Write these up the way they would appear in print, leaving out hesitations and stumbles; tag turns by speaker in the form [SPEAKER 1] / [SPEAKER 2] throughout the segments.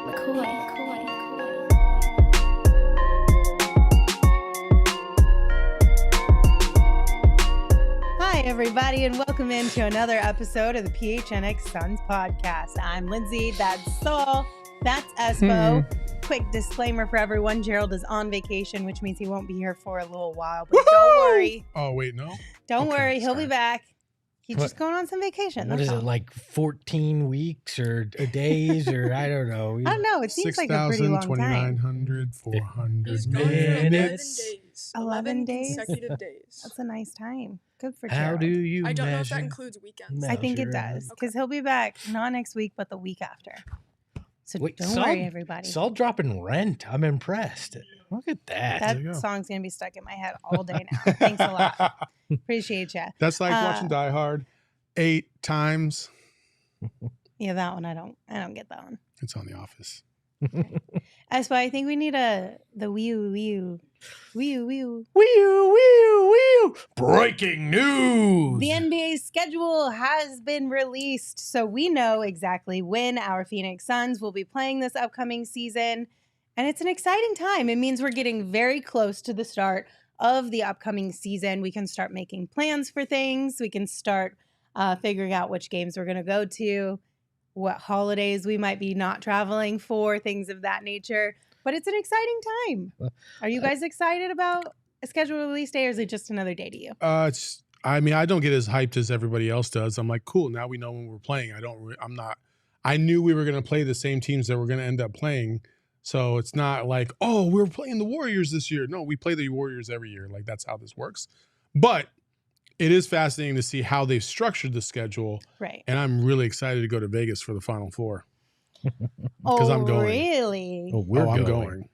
[SPEAKER 1] Hi, everybody, and welcome into another episode of the PHNX Suns podcast. I'm Lindsay. That's Saul. That's Espo. Quick disclaimer for everyone. Gerald is on vacation, which means he won't be here for a little while. But don't worry.
[SPEAKER 2] Oh, wait, no?
[SPEAKER 1] Don't
[SPEAKER 2] Okay,
[SPEAKER 1] worry. He'll
[SPEAKER 2] sorry.
[SPEAKER 1] be back. He's just going on some vacation.
[SPEAKER 3] What
[SPEAKER 1] That's
[SPEAKER 3] is
[SPEAKER 1] all.
[SPEAKER 3] it, like 14 weeks or days or I don't know.
[SPEAKER 1] I don't know. It seems like a pretty long time.
[SPEAKER 2] 6,900, 400
[SPEAKER 4] He's gone for 11
[SPEAKER 3] minutes.
[SPEAKER 4] days.
[SPEAKER 1] 11 days?
[SPEAKER 4] consecutive days.
[SPEAKER 1] That's a nice time. Good for
[SPEAKER 3] How
[SPEAKER 1] Gerald.
[SPEAKER 3] do you
[SPEAKER 4] I don't know if that
[SPEAKER 3] measure?
[SPEAKER 4] includes weekends.
[SPEAKER 3] No.
[SPEAKER 1] I think it
[SPEAKER 3] Sure.
[SPEAKER 1] does, because he'll be back not next week, but the week after. So
[SPEAKER 3] Wait,
[SPEAKER 1] don't worry, everybody.
[SPEAKER 3] Saul dropping Rent. I'm impressed. Look at that.
[SPEAKER 1] That
[SPEAKER 2] There you go.
[SPEAKER 1] song's going to be stuck in my head all day now. Thanks a lot. Appreciate you.
[SPEAKER 2] That's like watching Die Hard 8 times.
[SPEAKER 1] Yeah, that one I don't get that one.
[SPEAKER 2] It's on The Office.
[SPEAKER 1] Espo, I think we need the wee-oo.
[SPEAKER 3] Wee-oo, wee-oo, wee-oo. Breaking news.
[SPEAKER 1] The NBA schedule has been released, so we know exactly when our Phoenix Suns will be playing this upcoming season, and it's an exciting time. It means we're getting very close to the start of the upcoming season. We can start making plans for things. We can start figuring out which games we're going to go to, what holidays we might be not traveling for, things of that nature. But it's an exciting time. Are you guys excited about a scheduled release day, or is it just another day to you?
[SPEAKER 2] I don't get as hyped as everybody else does. I'm like, cool, now we know when we're playing. I knew we were going to play the same teams that we're going to end up playing. So it's not like, oh, we're playing the Warriors this year. No, we play the Warriors every year. Like, that's how this works. But it is fascinating to see how they've structured the schedule.
[SPEAKER 1] Right.
[SPEAKER 2] And I'm really excited to go to Vegas for the Final Four.
[SPEAKER 1] Oh,
[SPEAKER 2] I'm going.
[SPEAKER 1] really?
[SPEAKER 3] Oh,
[SPEAKER 2] I'm going.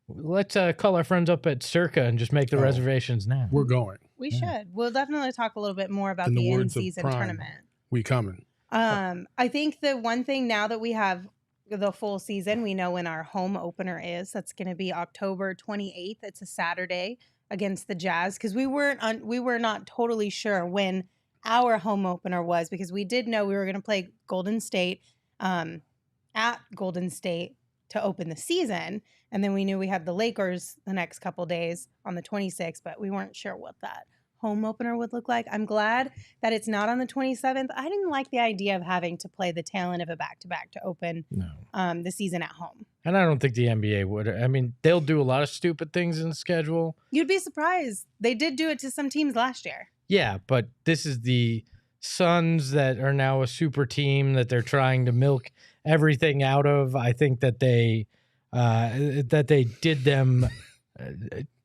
[SPEAKER 3] Let's call our friends up at Circa and just make the reservations now.
[SPEAKER 2] We're going.
[SPEAKER 1] We should. We'll definitely talk a little bit more about
[SPEAKER 2] In the
[SPEAKER 1] the
[SPEAKER 2] words of
[SPEAKER 1] in-season
[SPEAKER 2] Prime.
[SPEAKER 1] tournament.
[SPEAKER 2] We coming.
[SPEAKER 1] I think the one thing now that we have the full season, we know when our home opener is. That's going to be October 28th. It's a Saturday against the Jazz, because we were not totally sure when our home opener was, because we did know we were going to play Golden State at Golden State to open the season, and then we knew we had the Lakers the next couple days on the 26th, but we weren't sure what that home opener would look like. I'm glad that it's not on the 27th. I didn't like the idea of having to play the tail end of a back-to-back to open the season at home.
[SPEAKER 3] And I don't think the NBA would. I mean, they'll do a lot of stupid things in the schedule.
[SPEAKER 1] You'd be surprised. They did do it to some teams last year.
[SPEAKER 3] Yeah, but this is the Suns that are now a super team that they're trying to milk everything out of. I think that they did them.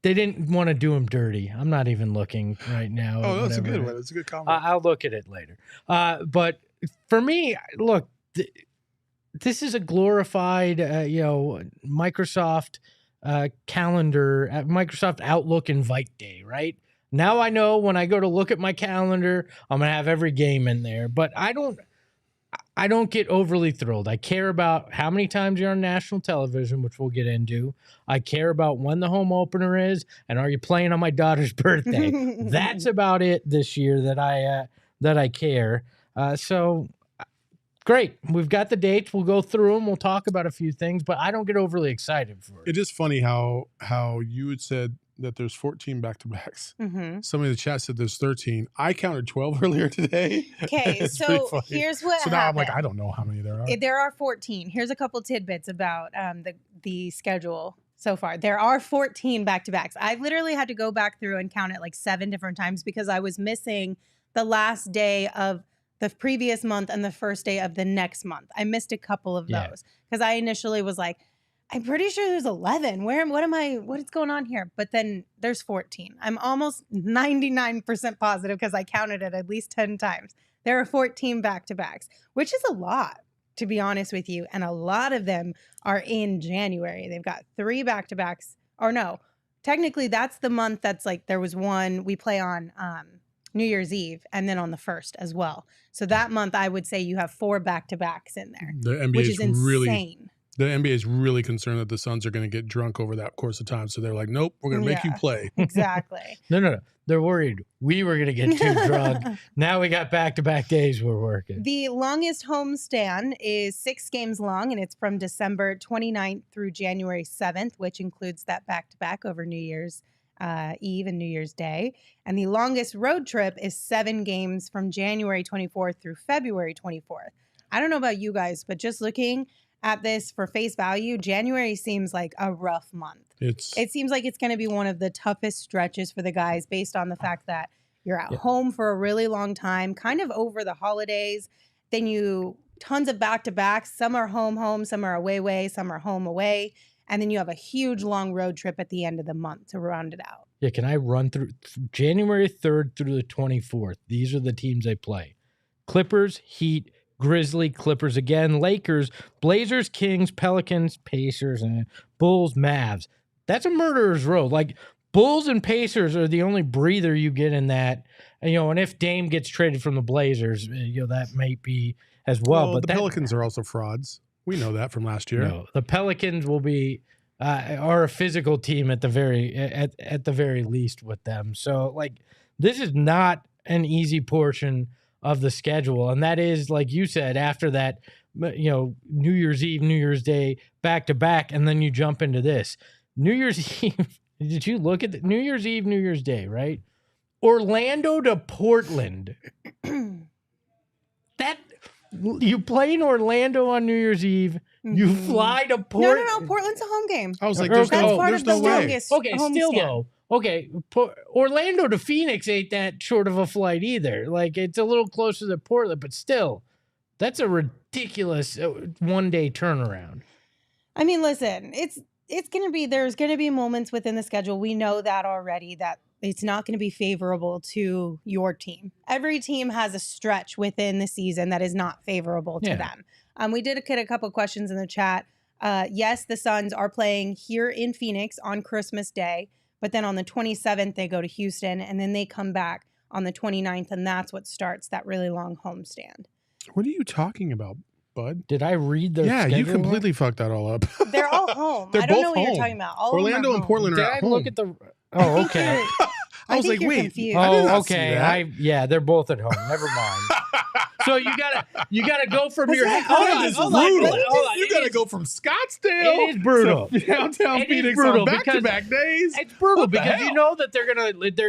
[SPEAKER 3] They didn't want to do them dirty. I'm not even looking right now.
[SPEAKER 2] Oh, that's a
[SPEAKER 3] whatever.
[SPEAKER 2] good one. That's a good comment.
[SPEAKER 3] I'll look at it later. But for me, look, this is a glorified, Microsoft calendar, Microsoft Outlook invite day, right? Now I know when I go to look at my calendar, I'm going to have every game in there, but I don't get overly thrilled. I care about how many times you're on national television, which we'll get into. I care about when the home opener is, and are you playing on my daughter's birthday? That's about it this year that I care. So great. We've got the dates. We'll go through them. We'll talk about a few things, but I don't get overly excited for it.
[SPEAKER 2] It is funny how you had said that there's 14 back-to-backs.
[SPEAKER 1] Mm-hmm.
[SPEAKER 2] Somebody in the chat said there's 13. I counted 12 earlier today.
[SPEAKER 1] Okay,
[SPEAKER 2] It's pretty
[SPEAKER 1] so
[SPEAKER 2] funny.
[SPEAKER 1] here's what
[SPEAKER 2] So now I'm
[SPEAKER 1] happened.
[SPEAKER 2] like, I don't know how many there are.
[SPEAKER 1] There are 14. Here's a couple tidbits about the schedule so far. There are 14 back-to-backs. I literally had to go back through and count it like 7 different times because I was missing the last day of the previous month and the first day of the next month. I missed a couple of those because I initially was like, I'm pretty sure there's 11. What is going on here? But then there's 14. I'm almost 99% positive because I counted it at least 10 times. There are 14 back-to-backs, which is a lot, to be honest with you. And a lot of them are in January. They've got 3 back-to-backs. Or no, technically that's the month that's like there was one we play on New Year's Eve and then on the 1st as well. So that month I would say you have 4 back-to-backs in there,
[SPEAKER 2] The NBA
[SPEAKER 1] which
[SPEAKER 2] is
[SPEAKER 1] is insane.
[SPEAKER 2] really The NBA is really concerned that the Suns are going to get drunk over that course of time. So they're like, nope, we're going to make you play.
[SPEAKER 1] Exactly.
[SPEAKER 3] No. They're worried we were going to get too drunk. Now we got back-to-back days we're working.
[SPEAKER 1] The longest homestand is 6 games long, and it's from December 29th through January 7th, which includes that back-to-back over New Year's Eve and New Year's Day. And the longest road trip is 7 games from January 24th through February 24th. I don't know about you guys, but just looking at this for face value, January seems like a rough month. It seems like it's going to be one of the toughest stretches for the guys based on the fact that you're at home for a really long time, kind of over the holidays. Then tons of back-to-backs. Some are home, some are away, some are home, away. And then you have a huge long road trip at the end of the month to round it out.
[SPEAKER 3] Yeah, can I run through January 3rd through the 24th? These are the teams they play. Clippers, Heat, Grizzly, Clippers again, Lakers, Blazers, Kings, Pelicans, Pacers, and Bulls, Mavs. That's a murderer's row. Like, Bulls and Pacers are the only breather you get in that. And if Dame gets traded from the Blazers, that might be as well. But
[SPEAKER 2] the Pelicans are also frauds. We know that from last year.
[SPEAKER 3] No, the Pelicans will be are a physical team at the very least with them. So, like, this is not an easy portion of the schedule, and that is, like you said, after that, New Year's Eve, New Year's Day, back to back, and then you jump into this New Year's Eve. Did you look at the New Year's Eve, New Year's Day, right? Orlando to Portland. That you play in Orlando on New Year's Eve. You fly to Portland.
[SPEAKER 1] No. Portland's a home game.
[SPEAKER 2] I was like,
[SPEAKER 1] that's part
[SPEAKER 2] there's
[SPEAKER 1] of the
[SPEAKER 2] no way.
[SPEAKER 1] longest
[SPEAKER 3] Okay, still
[SPEAKER 1] homestand.
[SPEAKER 3] though. Okay, Orlando to Phoenix ain't that short of a flight either. Like, it's a little closer to Portland, but still, that's a ridiculous one-day turnaround.
[SPEAKER 1] I mean, listen, there's going to be moments within the schedule. We know that already, that it's not going to be favorable to your team. Every team has a stretch within the season that is not favorable to them. We did get a couple questions in the chat. Yes, the Suns are playing here in Phoenix on Christmas Day, but then on the 27th, they go to Houston, and then they come back on the 29th, and that's what starts that really long homestand.
[SPEAKER 2] What are you talking about, bud?
[SPEAKER 3] Did I read their
[SPEAKER 2] Yeah,
[SPEAKER 3] schedule?
[SPEAKER 2] you completely fucked that all up.
[SPEAKER 1] They're all home.
[SPEAKER 2] They're
[SPEAKER 1] I don't
[SPEAKER 2] both
[SPEAKER 1] know what
[SPEAKER 2] home.
[SPEAKER 1] you're talking about. All
[SPEAKER 2] Orlando
[SPEAKER 1] of them
[SPEAKER 2] and
[SPEAKER 1] are
[SPEAKER 2] Portland
[SPEAKER 3] Did
[SPEAKER 2] are
[SPEAKER 3] I
[SPEAKER 2] at home.
[SPEAKER 3] look at the... Oh, okay.
[SPEAKER 2] I was like,
[SPEAKER 1] you're
[SPEAKER 2] wait.
[SPEAKER 1] confused.
[SPEAKER 2] I did
[SPEAKER 3] Oh,
[SPEAKER 2] not see
[SPEAKER 3] okay.
[SPEAKER 2] that.
[SPEAKER 3] They're both at home. Never mind. So you gotta go from your head.
[SPEAKER 2] That is brutal. You got to
[SPEAKER 3] go.
[SPEAKER 2] go from Scottsdale.
[SPEAKER 3] It is brutal.
[SPEAKER 2] to downtown
[SPEAKER 3] It is
[SPEAKER 2] Phoenix
[SPEAKER 3] brutal
[SPEAKER 2] on back-to-back days.
[SPEAKER 3] It's brutal
[SPEAKER 2] What the
[SPEAKER 3] because you
[SPEAKER 2] hell?
[SPEAKER 3] know that they're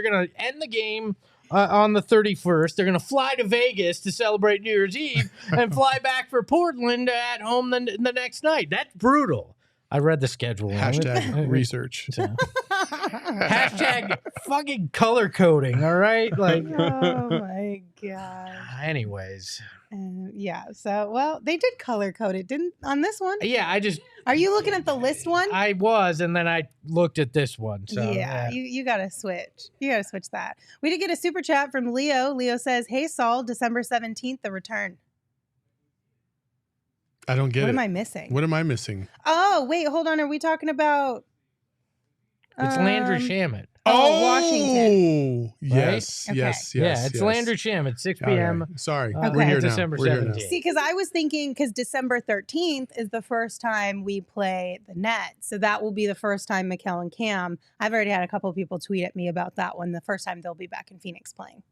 [SPEAKER 3] gonna end the game on the 31st. They're gonna fly to Vegas to celebrate New Year's Eve and fly back for Portland at home the next night. That's brutal. I read the schedule.
[SPEAKER 2] Hashtag research.
[SPEAKER 3] Hashtag fucking color coding. All right, like.
[SPEAKER 1] Oh my god.
[SPEAKER 3] Anyways,
[SPEAKER 1] Yeah. So, well, they did color code it, didn't on this one?
[SPEAKER 3] yeah,
[SPEAKER 1] Are you looking at the list one?
[SPEAKER 3] I was, and then I looked at this one. So
[SPEAKER 1] yeah, you gotta switch. You gotta switch that. We did get a super chat from Leo. Leo says, "Hey Saul, December 17th, the return."
[SPEAKER 2] I don't get
[SPEAKER 1] What
[SPEAKER 2] it.
[SPEAKER 1] am I missing?
[SPEAKER 2] What am I missing?
[SPEAKER 1] Oh, wait, hold on. Are we talking about?
[SPEAKER 3] it's Landry Shamet.
[SPEAKER 1] Washington.
[SPEAKER 2] Yes,
[SPEAKER 1] Okay.
[SPEAKER 2] yes, yes.
[SPEAKER 3] Yeah, it's
[SPEAKER 2] yes.
[SPEAKER 3] Landry Shamet, 6
[SPEAKER 2] All right.
[SPEAKER 3] p.m.
[SPEAKER 2] Sorry,
[SPEAKER 1] Okay.
[SPEAKER 2] we're here now.
[SPEAKER 3] December
[SPEAKER 2] We're here now.
[SPEAKER 3] 17th.
[SPEAKER 1] See, because I was thinking, because December 13th is the first time we play the Nets. So that will be the first time Mikal and Cam. I've already had a couple of people tweet at me about that one. The first time they'll be back in Phoenix playing.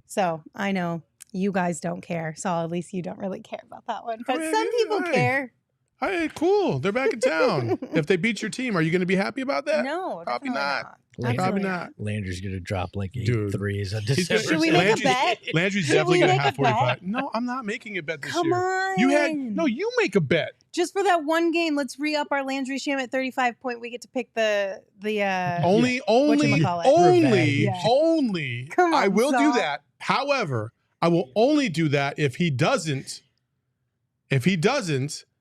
[SPEAKER 1] So I know you guys don't care. So at least you don't really care about that one. But
[SPEAKER 2] Hey,
[SPEAKER 1] some people
[SPEAKER 2] hey.
[SPEAKER 1] care.
[SPEAKER 2] Hey, cool. They're back in town. If they beat your team, are you going to be happy about that?
[SPEAKER 1] No,
[SPEAKER 2] Probably
[SPEAKER 1] definitely
[SPEAKER 2] not.
[SPEAKER 3] Landry-
[SPEAKER 2] Probably
[SPEAKER 1] Absolutely
[SPEAKER 2] not.
[SPEAKER 3] Landry's gonna drop like 8
[SPEAKER 2] Dude.
[SPEAKER 3] threes on
[SPEAKER 2] He's
[SPEAKER 3] December.
[SPEAKER 2] gonna-
[SPEAKER 1] Should we make a
[SPEAKER 2] Landry's-
[SPEAKER 1] bet?
[SPEAKER 2] Landry's
[SPEAKER 1] Should
[SPEAKER 2] definitely
[SPEAKER 1] we
[SPEAKER 2] going to
[SPEAKER 1] make
[SPEAKER 2] have
[SPEAKER 1] a bet?
[SPEAKER 2] 45. No, I'm not making a bet this
[SPEAKER 1] Come
[SPEAKER 2] year.
[SPEAKER 1] on.
[SPEAKER 2] You make a bet.
[SPEAKER 1] Just for that one game, let's re-up our Landry Sham at 35 point. We get to pick the
[SPEAKER 2] Only,
[SPEAKER 1] Whatchamacallit? Yeah.
[SPEAKER 2] only.
[SPEAKER 1] Come on,
[SPEAKER 2] I will do
[SPEAKER 1] Saul.
[SPEAKER 2] that. However, I will only do that if he doesn't.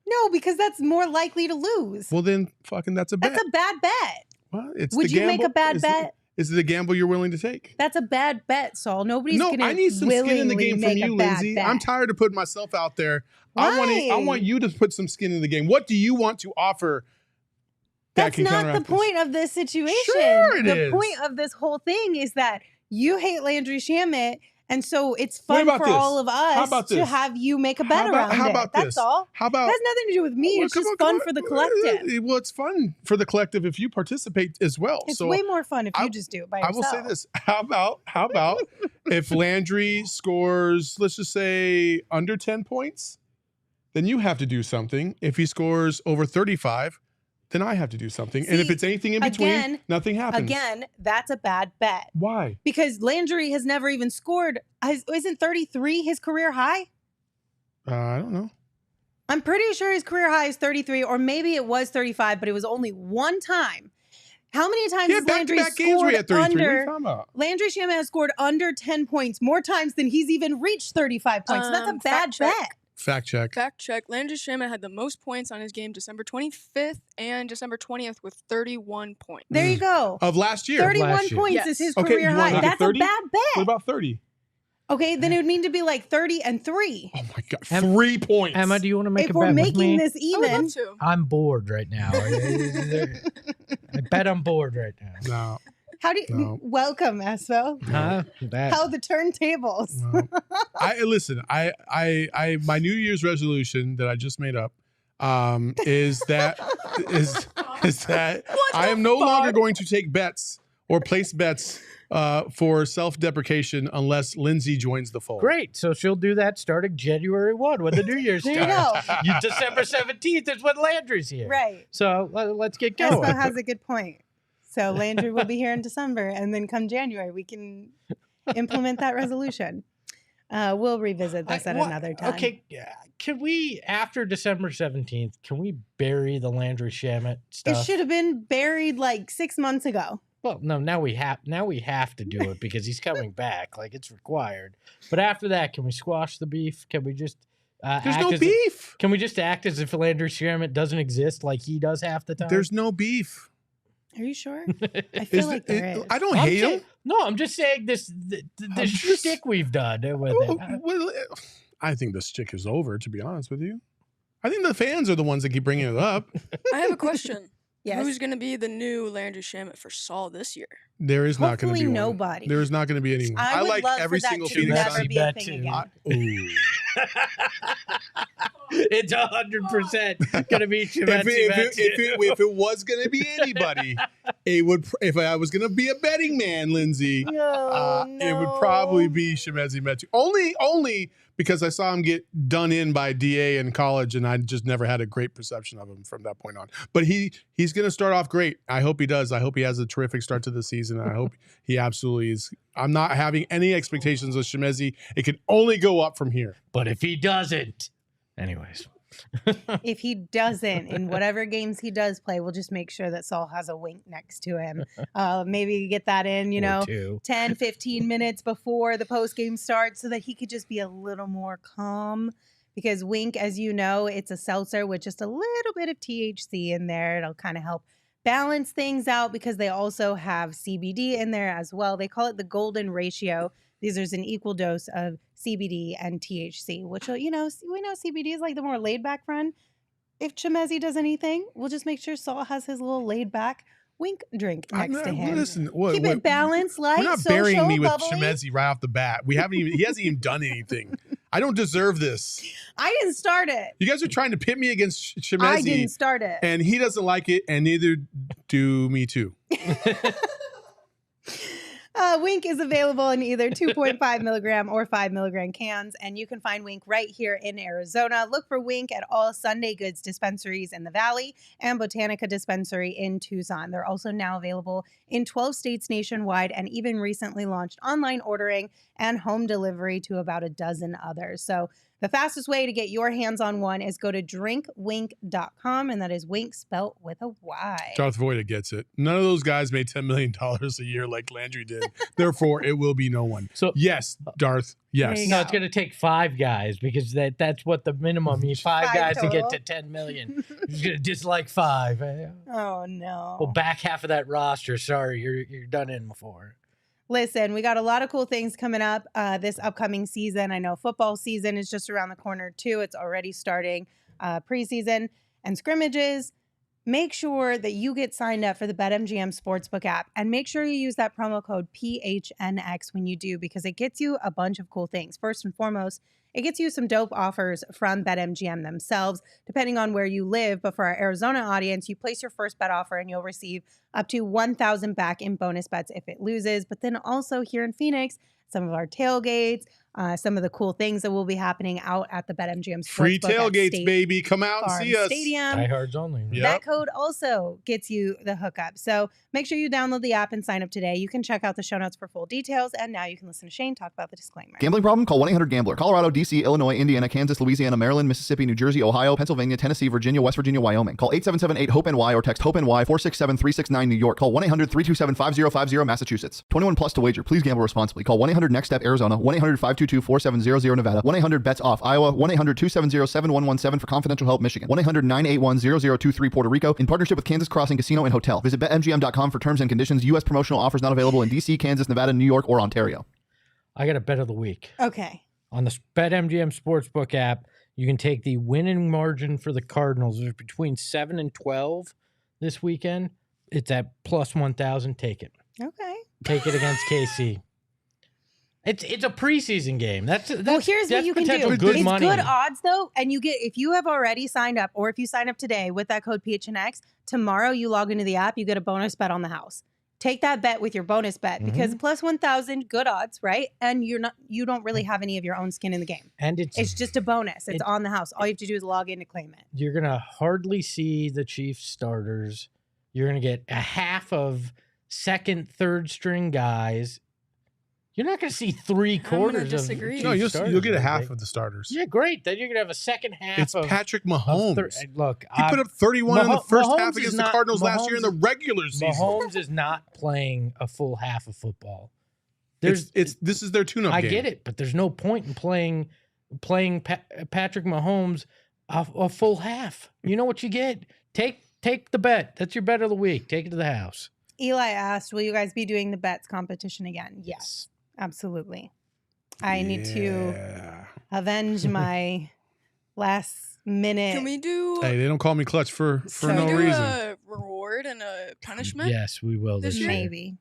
[SPEAKER 1] No, because that's more likely to lose.
[SPEAKER 2] Well, then fucking that's a bet.
[SPEAKER 1] That's a bad bet.
[SPEAKER 2] Well, it's
[SPEAKER 1] Would
[SPEAKER 2] the
[SPEAKER 1] you make
[SPEAKER 2] gamble.
[SPEAKER 1] a bad bet?
[SPEAKER 2] Is it a gamble you're willing to take?
[SPEAKER 1] That's a bad bet, Saul. Nobody's
[SPEAKER 2] No,
[SPEAKER 1] gonna
[SPEAKER 2] I need some skin in the
[SPEAKER 1] willingly
[SPEAKER 2] game from
[SPEAKER 1] make a
[SPEAKER 2] you,
[SPEAKER 1] bad
[SPEAKER 2] Lindsay.
[SPEAKER 1] bet.
[SPEAKER 2] I'm tired of putting myself out there. I
[SPEAKER 1] Why?
[SPEAKER 2] want you to put some skin in the game. What do you want to offer?
[SPEAKER 1] That's
[SPEAKER 2] can
[SPEAKER 1] not the
[SPEAKER 2] counteract this?
[SPEAKER 1] point of this situation.
[SPEAKER 2] Sure it
[SPEAKER 1] the
[SPEAKER 2] is.
[SPEAKER 1] point of this whole thing is that you hate Landry Shamet And so it's
[SPEAKER 2] What
[SPEAKER 1] fun
[SPEAKER 2] about
[SPEAKER 1] for
[SPEAKER 2] this?
[SPEAKER 1] all of
[SPEAKER 2] How
[SPEAKER 1] us
[SPEAKER 2] about
[SPEAKER 1] to
[SPEAKER 2] this?
[SPEAKER 1] have you make a bet around
[SPEAKER 2] How
[SPEAKER 1] it.
[SPEAKER 2] about
[SPEAKER 1] That's
[SPEAKER 2] this?
[SPEAKER 1] all.
[SPEAKER 2] How about
[SPEAKER 1] It has nothing to do with me.
[SPEAKER 2] Well,
[SPEAKER 1] It's
[SPEAKER 2] come
[SPEAKER 1] just
[SPEAKER 2] on, come
[SPEAKER 1] fun
[SPEAKER 2] on.
[SPEAKER 1] for the collective.
[SPEAKER 2] Well, it's fun for the collective if you participate as well.
[SPEAKER 1] It's
[SPEAKER 2] so
[SPEAKER 1] way more fun if
[SPEAKER 2] I-
[SPEAKER 1] you just do it by
[SPEAKER 2] I
[SPEAKER 1] yourself.
[SPEAKER 2] will say this. How about if Landry scores, let's just say under 10 points, then you have to do something. If he scores over 35, then I have to do something. And if
[SPEAKER 1] See,
[SPEAKER 2] it's anything in between, nothing happens.
[SPEAKER 1] Again, that's a bad bet.
[SPEAKER 2] Why?
[SPEAKER 1] Because Landry has never even scored. Isn't 33 his career high?
[SPEAKER 2] I don't know.
[SPEAKER 1] I'm pretty sure his career high is 33, or maybe it was 35, but it was only one time. How many times has Landry
[SPEAKER 2] back-to-back games where he
[SPEAKER 1] scored
[SPEAKER 2] had 33. What are you
[SPEAKER 1] under?
[SPEAKER 2] talking about?
[SPEAKER 1] Landry Shamet has scored under 10 points more times than he's even reached 35 points. So that's a bad
[SPEAKER 4] fact check.
[SPEAKER 1] bet.
[SPEAKER 2] Fact check.
[SPEAKER 4] Fact check. Landry Shamet had the most points on his game December 25th and December 20th with 31 points.
[SPEAKER 1] There you go.
[SPEAKER 2] Of last year.
[SPEAKER 1] 31
[SPEAKER 3] last year.
[SPEAKER 1] points
[SPEAKER 4] Yes.
[SPEAKER 1] is his
[SPEAKER 2] Okay,
[SPEAKER 1] career
[SPEAKER 2] you wanna
[SPEAKER 1] high.
[SPEAKER 2] make it
[SPEAKER 1] That's a
[SPEAKER 2] 30?
[SPEAKER 1] bad
[SPEAKER 2] What
[SPEAKER 1] bet.
[SPEAKER 2] about 30?
[SPEAKER 1] Okay, then it would need to be like 30 and 3.
[SPEAKER 2] Oh my God.
[SPEAKER 3] Em-
[SPEAKER 2] 3 points.
[SPEAKER 3] Emma, do you want to make
[SPEAKER 1] If
[SPEAKER 3] a
[SPEAKER 1] we're
[SPEAKER 3] bet with
[SPEAKER 1] making
[SPEAKER 3] me?
[SPEAKER 1] this
[SPEAKER 4] I would
[SPEAKER 1] even,
[SPEAKER 4] love to.
[SPEAKER 3] I'm bored right now. I bet I'm bored right now.
[SPEAKER 2] No.
[SPEAKER 1] how do you
[SPEAKER 2] No.
[SPEAKER 1] welcome, Espo?
[SPEAKER 3] Huh? That.
[SPEAKER 1] How the turntables?
[SPEAKER 2] No. Listen. I my New Year's resolution that I just made up is that I am no longer going to take bets or place bets for self-deprecation unless Lindsay joins the fold.
[SPEAKER 3] Great. So she'll do that starting January 1 when the New Year
[SPEAKER 1] There you
[SPEAKER 3] starts.
[SPEAKER 1] go.
[SPEAKER 3] December 17th is when Landry's here.
[SPEAKER 1] Right.
[SPEAKER 3] So let's get going.
[SPEAKER 1] Espo has a good point. So Landry will be here in December, and then come January, we can implement that resolution. We'll revisit this at another time.
[SPEAKER 3] Okay, can we, after December 17th, can we bury the Landry Shamet stuff?
[SPEAKER 1] It should have been buried like 6 months ago.
[SPEAKER 3] Well, no, now we have to do it because he's coming back. Like, it's required. But after that, can we squash the beef? Can we just
[SPEAKER 2] There's no beef.
[SPEAKER 3] Can we just act as if Landry Shamet doesn't exist like he does half the time?
[SPEAKER 2] There's no beef.
[SPEAKER 1] Are you sure? I feel like there is.
[SPEAKER 2] I don't hate him.
[SPEAKER 3] No, I'm just saying this shtick we've done with it.
[SPEAKER 2] Well, I think the stick is over, to be honest with you. I think the fans are the ones that keep bringing it up.
[SPEAKER 4] I have a question.
[SPEAKER 1] Yes.
[SPEAKER 4] Who's going to be the new Landry Shamet for Saul this year?
[SPEAKER 2] There is not going to
[SPEAKER 1] Hopefully
[SPEAKER 2] be
[SPEAKER 1] nobody.
[SPEAKER 2] one. There is not going to be anyone.
[SPEAKER 1] I would
[SPEAKER 2] like
[SPEAKER 1] love
[SPEAKER 2] every
[SPEAKER 1] for that
[SPEAKER 2] single
[SPEAKER 1] to
[SPEAKER 2] Phoenix
[SPEAKER 1] never
[SPEAKER 2] Suns.
[SPEAKER 1] be a
[SPEAKER 3] that
[SPEAKER 1] thing
[SPEAKER 3] too.
[SPEAKER 1] again.
[SPEAKER 3] It's 100% gonna be Chimetti.
[SPEAKER 2] If it was going to be anybody, it would. If I was going to be a betting man, Lindsay, it would probably be Chimetti Metu. Only because I saw him get done in by DA in college, and I just never had a great perception of him from that point on. But he's going to start off great. I hope he does. I hope he has a terrific start to the season. I hope he absolutely is. I'm not having any expectations with Chimetti. It can only go up from here.
[SPEAKER 3] But if he doesn't, anyways.
[SPEAKER 1] If he doesn't, in whatever games he does play, we'll just make sure that Saul has a wink next to him. Maybe get that in,
[SPEAKER 3] Or two.
[SPEAKER 1] 10, 15 minutes before the post game starts so that he could just be a little more calm. Because Wink, as you know, it's a seltzer with just a little bit of THC in there. It'll kind of help balance things out because they also have CBD in there as well. They call it the golden ratio. There's an equal dose of CBD and THC, which, we know CBD is like the more laid back friend. If Chimetti does anything, we'll just make sure Saul has his little laid back Wink drink next to him.
[SPEAKER 2] Listen,
[SPEAKER 1] Keep it balanced, light,
[SPEAKER 2] we're not
[SPEAKER 1] social,
[SPEAKER 2] burying me with
[SPEAKER 1] bubbly.
[SPEAKER 2] Chimetti right off the bat. He hasn't even done anything. I don't deserve this.
[SPEAKER 1] I didn't start it.
[SPEAKER 2] You guys are trying to pit me against Chimetti.
[SPEAKER 1] I didn't start it.
[SPEAKER 2] And he doesn't like it, and neither do me too.
[SPEAKER 1] Wink is available in either 2.5 milligram or 5 milligram cans, and you can find Wink right here in Arizona. Look for Wink at all Sunday Goods dispensaries in the Valley and Botanica Dispensary in Tucson. They're also now available in 12 states nationwide and even recently launched online ordering and home delivery to about a dozen others. So the fastest way to get your hands on one is go to drinkwink.com, and that is Wink spelt with a Y.
[SPEAKER 2] Darth Vader gets it. None of those guys made $10 million a year like Landry did. Therefore, it will be no one.
[SPEAKER 3] So
[SPEAKER 2] yes, Darth. Yes.
[SPEAKER 1] There you
[SPEAKER 3] No,
[SPEAKER 1] go.
[SPEAKER 3] it's going to take 5 guys because that's what the minimum is. 5 guys to get
[SPEAKER 1] total.
[SPEAKER 3] to 10 million. He's going to dislike 5.
[SPEAKER 1] Oh, no.
[SPEAKER 3] Well, back half of that roster. Sorry, you're done in before.
[SPEAKER 1] Listen, we got a lot of cool things coming up this upcoming season. I know football season is just around the corner, too. It's already starting preseason and scrimmages. make sure that you get signed up for the BetMGM Sportsbook app, and make sure you use that promo code PHNX when you do, because it gets you a bunch of cool things. First and foremost, it gets you some dope offers from BetMGM themselves, depending on where you live. But for our Arizona audience, you place your first bet offer and you'll receive up to $1,000 back in bonus bets if it loses. But then also here in Phoenix, some of our tailgates, some of the cool things that will be happening out at the BetMGM Sportsbook
[SPEAKER 2] Free
[SPEAKER 1] at
[SPEAKER 2] tailgates,
[SPEAKER 1] State
[SPEAKER 2] baby. Come out and
[SPEAKER 1] Farm
[SPEAKER 2] see us.
[SPEAKER 1] Stadium.
[SPEAKER 3] Diehards only. Right?
[SPEAKER 2] Yep.
[SPEAKER 1] That code also gets you the hookup. So make sure you download the app and sign up today. You can check out the show notes for full details. And now you can listen to Shane talk about the disclaimer.
[SPEAKER 5] Gambling problem? Call 1-800-GAMBLER. Colorado, D.C., Illinois, Indiana, Kansas, Louisiana, Maryland, Mississippi, New Jersey, Ohio, Pennsylvania, Tennessee, Virginia, West Virginia, Wyoming. Call 877-8-HOPE-NY or text HOPE-NY 467-369 New York. Call 1-800-327-5050 Massachusetts. 21 plus to wager. Please gamble responsibly. Call 1-800-NEXT-STEP Arizona. 1-800-522-4700 Nevada. 1-800-BETS-OFF Iowa. 1-800-270-7117 for confidential help Michigan. 1-800-981-0023 Puerto Rico in partnership with Kansas Crossing Casino and Hotel. Visit BetMGM.com for terms and conditions. U.S. promotional offers not available in D.C., Kansas, Nevada, New York, or Ontario.
[SPEAKER 3] I got a bet of the week.
[SPEAKER 1] Okay.
[SPEAKER 3] On the BetMGM Sportsbook app, you can take the winning margin for the Cardinals. It's between 7 and 12 this weekend. It's at plus 1,000. Take it.
[SPEAKER 1] Okay.
[SPEAKER 3] Take it against KC. It's a preseason game. That's
[SPEAKER 1] Well, here's what you can do.
[SPEAKER 3] potential good
[SPEAKER 1] It's
[SPEAKER 3] money.
[SPEAKER 1] good odds, though, and you get, if you have already signed up, or if you sign up today with that code PHNX, tomorrow you log into the app, you get a bonus bet on the house. Take that bet with your bonus bet, because plus 1,000, good odds, right? And you don't really have any of your own skin in the game.
[SPEAKER 3] And
[SPEAKER 1] It's just a bonus. It's on the house. All you have to do is log in to claim it.
[SPEAKER 3] You're gonna hardly see the Chiefs starters. You're gonna get a half of second, third string guys. You're not going to see three-quarters of
[SPEAKER 4] disagree.
[SPEAKER 2] No, you'll
[SPEAKER 3] starters,
[SPEAKER 2] get a half
[SPEAKER 3] right?
[SPEAKER 2] of the starters.
[SPEAKER 3] Yeah, great. Then you're going to have a second half.
[SPEAKER 2] It's
[SPEAKER 3] of
[SPEAKER 2] Patrick Mahomes.
[SPEAKER 3] Look,
[SPEAKER 2] He put up 31 in the first
[SPEAKER 3] Mahomes
[SPEAKER 2] half
[SPEAKER 3] is
[SPEAKER 2] against the
[SPEAKER 3] not-
[SPEAKER 2] Cardinals last year in the regular season.
[SPEAKER 3] Mahomes is not playing a full half of football.
[SPEAKER 2] This is their tune-up
[SPEAKER 3] I
[SPEAKER 2] game.
[SPEAKER 3] get it, but there's no point in playing Patrick Mahomes a full half. You know what you get? Take the bet. That's your bet of the week. Take it to the house.
[SPEAKER 1] Eli asked, will you guys be doing the bets competition again? Yes, absolutely. I need to avenge my last minute.
[SPEAKER 4] Can we do?
[SPEAKER 2] Hey, they don't call me clutch for
[SPEAKER 4] Can
[SPEAKER 2] no
[SPEAKER 4] we do
[SPEAKER 2] reason.
[SPEAKER 4] a reward and a punishment?
[SPEAKER 3] Yes, we will this
[SPEAKER 4] This
[SPEAKER 3] year.
[SPEAKER 4] year?
[SPEAKER 1] Maybe.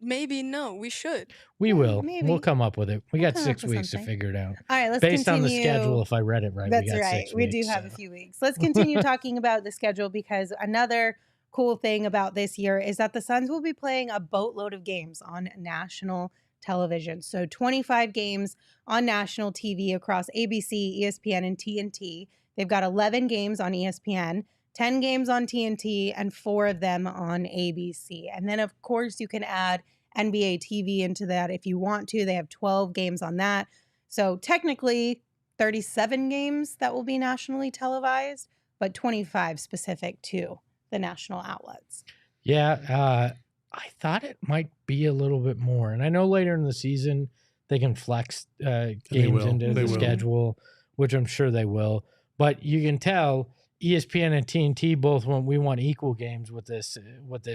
[SPEAKER 4] Maybe no. We should.
[SPEAKER 3] We will.
[SPEAKER 1] maybe.
[SPEAKER 3] We'll come up with it. We
[SPEAKER 1] We'll
[SPEAKER 3] got
[SPEAKER 1] come
[SPEAKER 3] 6
[SPEAKER 1] up with
[SPEAKER 3] weeks to
[SPEAKER 1] something.
[SPEAKER 3] figure it out.
[SPEAKER 1] All right, let's
[SPEAKER 3] Based
[SPEAKER 1] continue.
[SPEAKER 3] on the schedule, if I read it right,
[SPEAKER 1] That's
[SPEAKER 3] we got
[SPEAKER 1] right.
[SPEAKER 3] 6
[SPEAKER 1] We
[SPEAKER 3] weeks.
[SPEAKER 1] do have a few weeks. Let's continue talking about the schedule, because another cool thing about this year is that the Suns will be playing a boatload of games on national television. So 25 games on national TV across ABC, ESPN, and TNT. They've got 11 games on ESPN, 10 games on TNT, and 4 of them on ABC. And then, of course, you can add NBA TV into that if you want to. They have 12 games on that. So technically 37 games that will be nationally televised, but 25 specific to the national outlets.
[SPEAKER 3] Yeah, I thought it might be a little bit more. And I know later in the season they can flex games into the schedule, which I'm sure they will. But you can tell ESPN and TNT both want equal games with this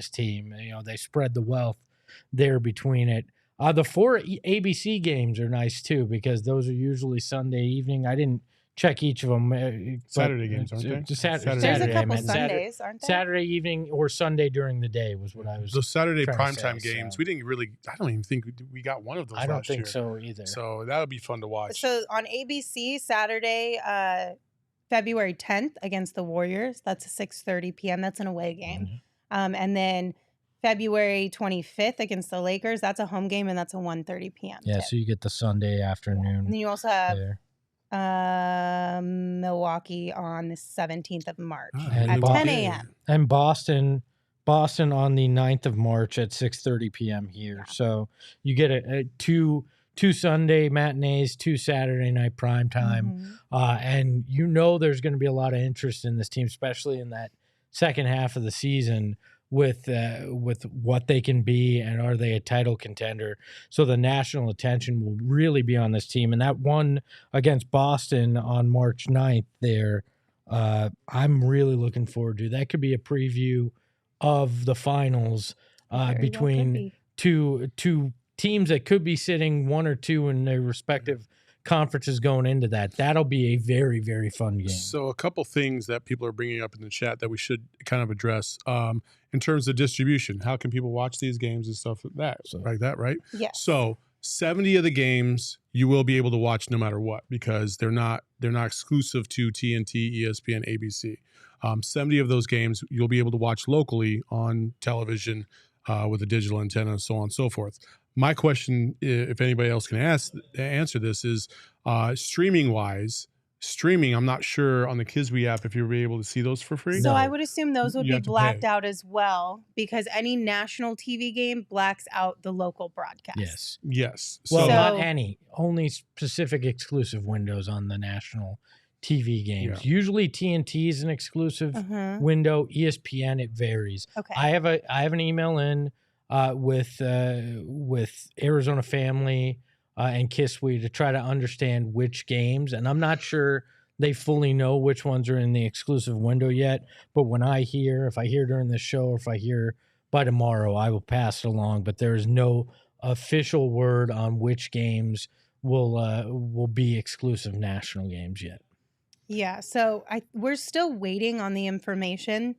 [SPEAKER 3] team. You know, they spread the wealth there between it. The 4 ABC games are nice too, because those are usually Sunday evening. I didn't check each of them.
[SPEAKER 2] Saturday games, aren't they?
[SPEAKER 3] Saturday,
[SPEAKER 1] There's a
[SPEAKER 3] I
[SPEAKER 1] couple
[SPEAKER 3] meant.
[SPEAKER 1] Sundays, aren't there?
[SPEAKER 3] Saturday evening or Sunday during the day was what I was.
[SPEAKER 2] Those Saturday
[SPEAKER 3] trying to
[SPEAKER 2] primetime
[SPEAKER 3] say,
[SPEAKER 2] games,
[SPEAKER 3] so.
[SPEAKER 2] we didn't really. I don't even think we got one of those.
[SPEAKER 3] I don't
[SPEAKER 2] last
[SPEAKER 3] think
[SPEAKER 2] year.
[SPEAKER 3] so either.
[SPEAKER 2] So that'll be fun to watch.
[SPEAKER 1] So on ABC, Saturday, February 10th against the Warriors. That's a 6:30 p.m. That's an away game. And then February 25th against the Lakers. That's a home game, and that's a 1:30 p.m.
[SPEAKER 3] Yeah,
[SPEAKER 1] tip.
[SPEAKER 3] so you get the Sunday afternoon.
[SPEAKER 1] And then you also have
[SPEAKER 3] there.
[SPEAKER 1] Milwaukee on the 17th of March
[SPEAKER 3] And
[SPEAKER 1] at
[SPEAKER 3] Bo-
[SPEAKER 1] 10 a.m.
[SPEAKER 3] And Boston on the 9th of March at 6:30 p.m. here. So you get a two Sunday matinees, 2 Saturday night prime time. And you know there's going to be a lot of interest in this team, especially in that second half of the season with what they can be and are they a title contender. So the national attention will really be on this team. And that one against Boston on March 9th there, I'm really looking forward to. That could be a preview of the finals between two teams that could be sitting 1 or 2 in their respective conferences going into that. That'll be a very, very fun game.
[SPEAKER 2] So a couple things that people are bringing up in the chat that we should kind of address in terms of distribution. How can people watch these games and stuff like that, right?
[SPEAKER 1] Yeah.
[SPEAKER 2] So 70 of the games you will be able to watch no matter what, because they're not exclusive to TNT, ESPN, ABC. 70 of those games you'll be able to watch locally on television with a digital antenna and so on and so forth. My question, if anybody else can answer this, is streaming-wise. Streaming, I'm not sure on the Kiswe app if you'll be able to see those for free.
[SPEAKER 1] So
[SPEAKER 3] No.
[SPEAKER 1] I would assume those would
[SPEAKER 2] You
[SPEAKER 1] be
[SPEAKER 2] have to
[SPEAKER 1] blacked
[SPEAKER 2] pay.
[SPEAKER 1] out as well, because any national TV game blacks out the local broadcast.
[SPEAKER 3] Yes.
[SPEAKER 2] Yes.
[SPEAKER 3] Well,
[SPEAKER 1] So-
[SPEAKER 3] not any. Only specific exclusive windows on the national TV games.
[SPEAKER 2] Yeah.
[SPEAKER 3] Usually TNT is an exclusive
[SPEAKER 1] Uh-huh.
[SPEAKER 3] window. ESPN, it varies.
[SPEAKER 1] Okay.
[SPEAKER 3] I have an email in with Arizona Family and Kiswe to try to understand which games, and I'm not sure they fully know which ones are in the exclusive window yet. But when if I hear during the show, or if I hear by tomorrow, I will pass it along. But there is no official word on which games will be exclusive national games yet.
[SPEAKER 1] Yeah, so we're still waiting on the information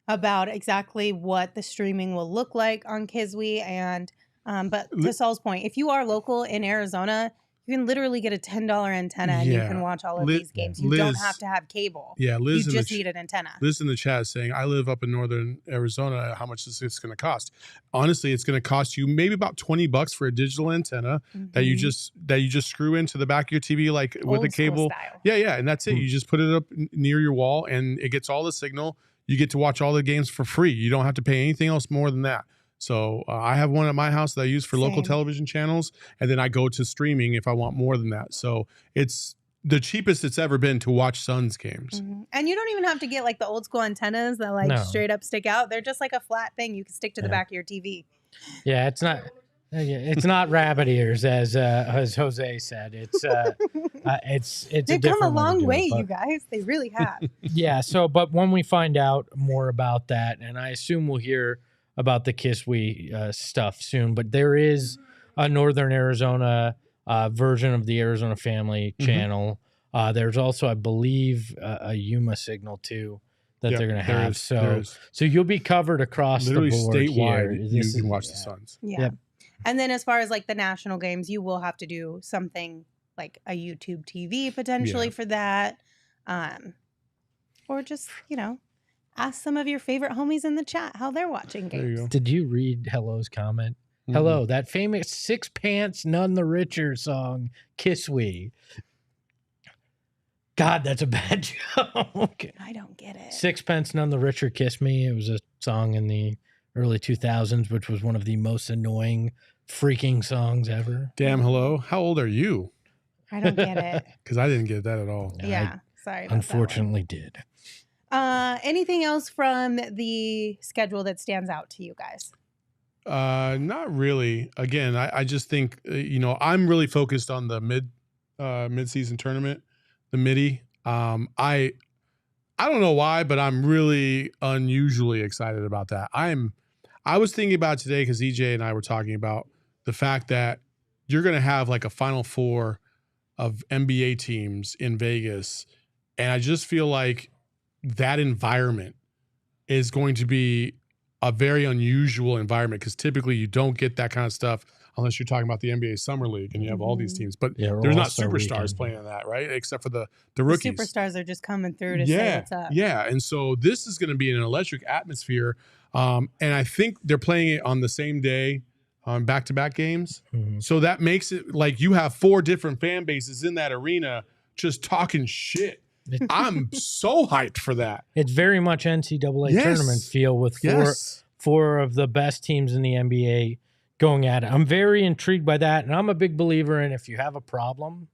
[SPEAKER 1] about exactly what the streaming will look like on Kiswe. And but to Saul's point, if you are local in Arizona, you can literally get a $10 antenna and you
[SPEAKER 2] Yeah.
[SPEAKER 1] can watch all of
[SPEAKER 2] Liz-
[SPEAKER 1] these games. You don't
[SPEAKER 2] Liz-
[SPEAKER 1] have to have cable.
[SPEAKER 2] Yeah,
[SPEAKER 1] You
[SPEAKER 2] Liz in
[SPEAKER 1] just
[SPEAKER 2] the
[SPEAKER 1] need an antenna.
[SPEAKER 2] Liz in the chat is saying, I live up in northern Arizona. How much is this going to cost? Honestly, it's going to cost you maybe about $20 for a digital antenna that you just screw into the back of your TV, like with a
[SPEAKER 1] Old school
[SPEAKER 2] cable.
[SPEAKER 1] style.
[SPEAKER 2] Yeah, and that's it.
[SPEAKER 3] Mm.
[SPEAKER 2] You just put it up near your wall, and it gets all the signal. You get to watch all the games for free. You don't have to pay anything else more than that. So I have one at my house that I use for local
[SPEAKER 1] Same.
[SPEAKER 2] television channels, and then I go to streaming if I want more than that. So it's the cheapest it's ever been to watch Suns games.
[SPEAKER 1] Mhm. And you don't even have to get like the old school antennas that like
[SPEAKER 3] No.
[SPEAKER 1] straight up stick out. They're just like a flat thing you can stick to the
[SPEAKER 3] Yeah.
[SPEAKER 1] back of your TV.
[SPEAKER 3] Yeah, it's not. It's not rabbit ears, as Jose said. It's a
[SPEAKER 1] They've come
[SPEAKER 3] different
[SPEAKER 1] a
[SPEAKER 3] way to
[SPEAKER 1] long
[SPEAKER 3] do it,
[SPEAKER 1] way,
[SPEAKER 3] but-
[SPEAKER 1] you guys. They really have.
[SPEAKER 3] Yeah. So, but when we find out more about that, and I assume we'll hear about the Kiswe stuff soon, but there is a Northern Arizona version of the Arizona Family
[SPEAKER 2] Mhm.
[SPEAKER 3] channel. There's also, I believe, a Yuma signal too that
[SPEAKER 2] Yep,
[SPEAKER 3] they're going to
[SPEAKER 2] there
[SPEAKER 3] have.
[SPEAKER 2] is- there is.
[SPEAKER 3] So you'll be covered across
[SPEAKER 2] Literally
[SPEAKER 3] the board here.
[SPEAKER 2] statewide, you
[SPEAKER 3] This
[SPEAKER 2] can
[SPEAKER 3] is-
[SPEAKER 2] watch the
[SPEAKER 3] yeah.
[SPEAKER 2] Suns.
[SPEAKER 1] Yeah.
[SPEAKER 3] Yep.
[SPEAKER 1] And then as far as like the national games, you will have to do something like a YouTube TV potentially
[SPEAKER 2] Yeah.
[SPEAKER 1] for that. Or just, ask some of your favorite homies in the chat how they're watching
[SPEAKER 2] There you
[SPEAKER 1] games.
[SPEAKER 2] go.
[SPEAKER 3] Did you read Hello's comment?
[SPEAKER 2] Mhm.
[SPEAKER 3] Hello, that famous Six Pants None the Richer song, Kiswe. God, that's a bad joke.
[SPEAKER 1] I don't get it.
[SPEAKER 3] Sixpence None the Richer, Kiss Me. It was a song in the early 2000s, which was one of the most annoying freaking songs ever.
[SPEAKER 2] Damn, hello. How old are you?
[SPEAKER 1] I don't get it.
[SPEAKER 2] Because I didn't get that at all.
[SPEAKER 1] Yeah. Sorry.
[SPEAKER 3] I
[SPEAKER 1] About
[SPEAKER 3] unfortunately did.
[SPEAKER 1] Anything else from the schedule that stands out to you guys?
[SPEAKER 2] Not really. Again, I just think I'm really focused on the mid-season tournament, the midi. I don't know why, but I'm really unusually excited about that. I was thinking about it today because EJ and I were talking about the fact that you're going to have like a Final Four of NBA teams in Vegas, and I just feel like that environment is going to be a very unusual environment because typically you don't get that kind of stuff unless you're talking about the NBA Summer League and you have all these teams. But
[SPEAKER 3] Yeah, or
[SPEAKER 2] there's not
[SPEAKER 3] All-Star
[SPEAKER 2] superstars
[SPEAKER 3] Weekend.
[SPEAKER 2] playing in that, right? Except for the
[SPEAKER 1] The
[SPEAKER 2] rookies.
[SPEAKER 1] superstars are just coming through to say
[SPEAKER 2] Yeah,
[SPEAKER 1] what's up.
[SPEAKER 2] yeah. And so this is going to be an electric atmosphere. And I think they're playing it on the same day on back-to-back games.
[SPEAKER 3] Mhm.
[SPEAKER 2] So that makes it like you have 4 different fan bases in that arena just talking shit. I'm so hyped for that.
[SPEAKER 3] It's very much NCAA
[SPEAKER 2] Yes.
[SPEAKER 3] tournament feel with
[SPEAKER 2] Yes.
[SPEAKER 3] four of the best teams in the NBA going at it. I'm very intrigued by that, and I'm a big believer in if you have a problem,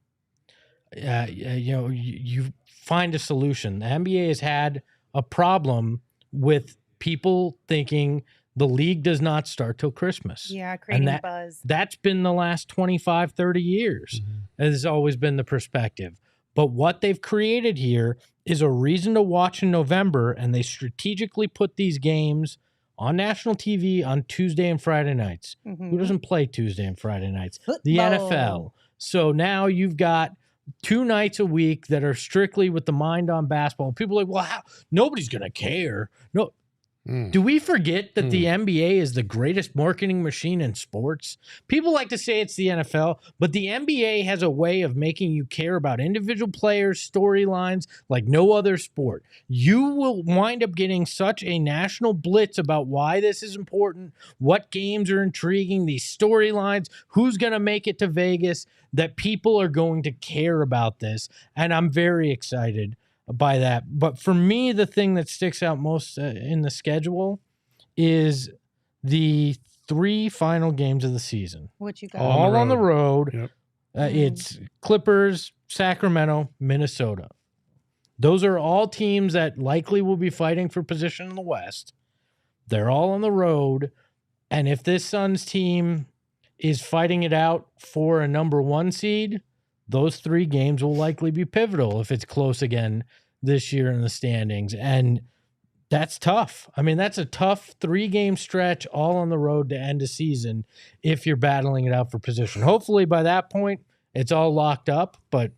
[SPEAKER 3] you find a solution. The NBA has had a problem with people thinking the league does not start till Christmas.
[SPEAKER 1] Yeah, creating
[SPEAKER 3] that-
[SPEAKER 1] buzz.
[SPEAKER 3] That's been the last 25, 30 years.
[SPEAKER 2] Mm-hmm.
[SPEAKER 3] Has always been the perspective. But what they've created here is a reason to watch in November, and they strategically put these games on national TV on Tuesday and Friday nights.
[SPEAKER 1] Mhm.
[SPEAKER 3] Who doesn't play Tuesday and Friday nights? The
[SPEAKER 1] Football.
[SPEAKER 3] NFL, So now you've got 2 nights a week that are strictly with the mind on basketball. People are like, well, nobody's going to care. No. Do we forget that the NBA is the greatest marketing machine in sports? People like to say it's the NFL, but the NBA has a way of making you care about individual players, storylines, like no other sport. You will wind up getting such a national blitz about why this is important, what games are intriguing, these storylines, who's going to make it to Vegas, that people are going to care about this. And I'm very excited by that. But for me, the thing that sticks out most in the schedule is the 3 final games of the season.
[SPEAKER 1] What you got?
[SPEAKER 3] All on the road.
[SPEAKER 2] Yep.
[SPEAKER 3] It's Clippers, Sacramento, Minnesota. Those are all teams that likely will be fighting for position in the West. They're all on the road. And if this Suns team is fighting it out for a number 1 seed, those 3 games will likely be pivotal if it's close again this year in the standings. And that's tough. I mean, that's a tough 3-game stretch all on the road to end a season if you're battling it out for position. Hopefully by that point, it's all locked up, but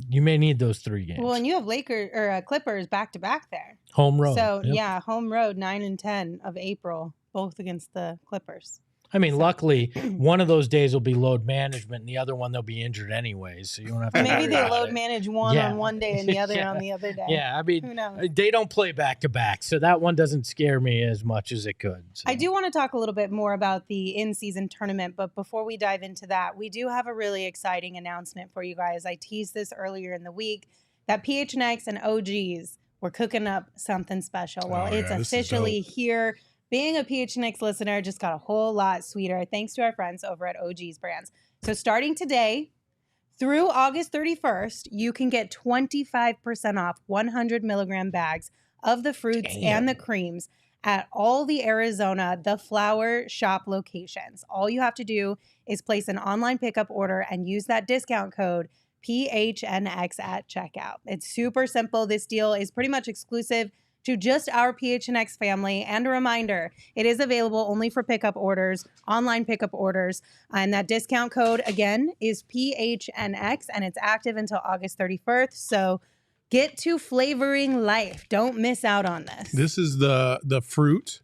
[SPEAKER 3] you may need those 3 games.
[SPEAKER 1] Well, and you have Clippers back-to-back there.
[SPEAKER 3] Home road.
[SPEAKER 1] So,
[SPEAKER 3] Yep.
[SPEAKER 1] yeah, home road, 9 and 10 of April, both against the Clippers.
[SPEAKER 3] I mean, luckily, one of those days will be load management, and the other one they'll be injured anyways, so you don't have to.
[SPEAKER 1] Maybe
[SPEAKER 3] worry
[SPEAKER 1] they
[SPEAKER 3] about
[SPEAKER 1] load
[SPEAKER 3] it.
[SPEAKER 1] manage one on one day and the other on the other day.
[SPEAKER 3] Yeah, I mean,
[SPEAKER 1] Who knows?
[SPEAKER 3] they don't play back to back, so that one doesn't scare me as much as it could. So.
[SPEAKER 1] I do want to talk a little bit more about the in-season tournament, but before we dive into that, we do have a really exciting announcement for you guys. I teased this earlier in the week that PHNX and OGs were cooking up something special. Well, it's officially here. Being a PHNX listener just got a whole lot sweeter thanks to our friends over at OG's Brands. So starting today through August 31st, you can get 25% off 100 milligram bags of the fruits and the creams at all the Arizona The Flower Shop locations. All you have to do is place an online pickup order and use that discount code PHNX at checkout. It's super simple. This deal is pretty much exclusive to just our PHNX family. And a reminder, it is available only for pickup orders, online pickup orders. And that discount code, again, is PHNX, and it's active until August 31st. So get to flavoring life. Don't miss out on this.
[SPEAKER 2] This is the fruit.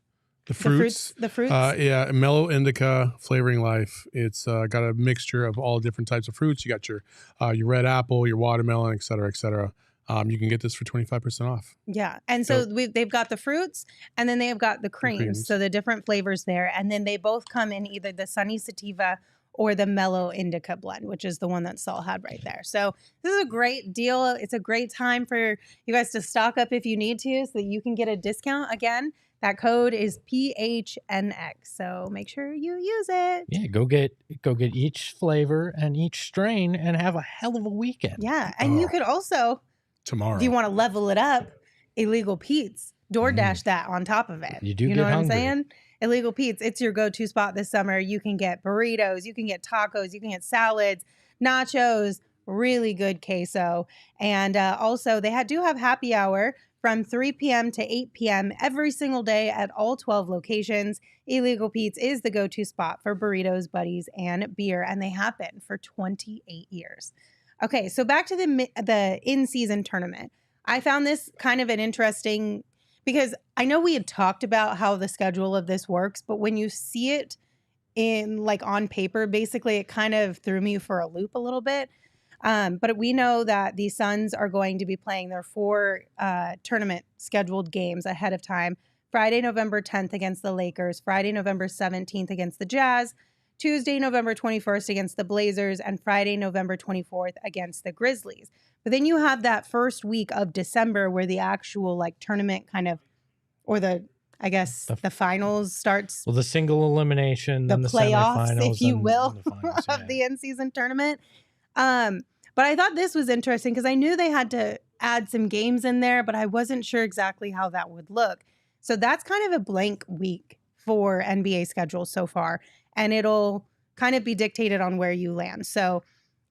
[SPEAKER 2] The fruits. Yeah, mellow indica, flavoring life. It's got a mixture of all different types of fruits. You got your red apple, your watermelon, et cetera, et cetera. You can get this for 25% off.
[SPEAKER 1] Yeah. And so they've got the fruits and then they have got the creams. So the different flavors there. And then they both come in either the Sunny Sativa or the Mellow Indica blend, which is the one that Saul had right there. So this is a great deal. It's a great time for you guys to stock up if you need to so that you can get a discount. Again, that code is PHNX. So make sure you use it.
[SPEAKER 3] Yeah, go get each flavor and each strain and have a hell of a weekend.
[SPEAKER 1] Yeah. And you could also...
[SPEAKER 2] Tomorrow.
[SPEAKER 1] If you want to level it up, Illegal Pete's, DoorDash that on top of it.
[SPEAKER 3] You
[SPEAKER 1] know what
[SPEAKER 3] hungry.
[SPEAKER 1] I'm saying? Illegal Pete's, it's your go-to spot this summer. You can get burritos, you can get tacos, you can get salads, nachos, really good queso. And also, they do have happy hour from 3 p.m. to 8 p.m. every single day at all 12 locations. Illegal Pete's is the go-to spot for burritos, buddies, and beer, and they have been for 28 years. Okay, so back to the in-season tournament. I found this kind of an interesting, because I know we had talked about how the schedule of this works, but when you see it in like on paper, basically it kind of threw me for a loop a little bit. But we know that the Suns are going to be playing their 4 tournament scheduled games ahead of time. Friday, November 10th against the Lakers, Friday, November 17th against the Jazz, Tuesday, November 21st against the Blazers, and Friday, November 24th against the Grizzlies. But then you have that first week of December where the actual like tournament kind of, or the finals starts.
[SPEAKER 3] Well, the single elimination,
[SPEAKER 1] the
[SPEAKER 3] then the
[SPEAKER 1] playoffs,
[SPEAKER 3] semifinals,
[SPEAKER 1] if you will,
[SPEAKER 3] and the finals,
[SPEAKER 1] of the in-season tournament. But I thought this was interesting because I knew they had to add some games in there, but I wasn't sure exactly how that would look. So that's kind of a blank week for NBA schedule so far. And it'll kind of be dictated on where you land. So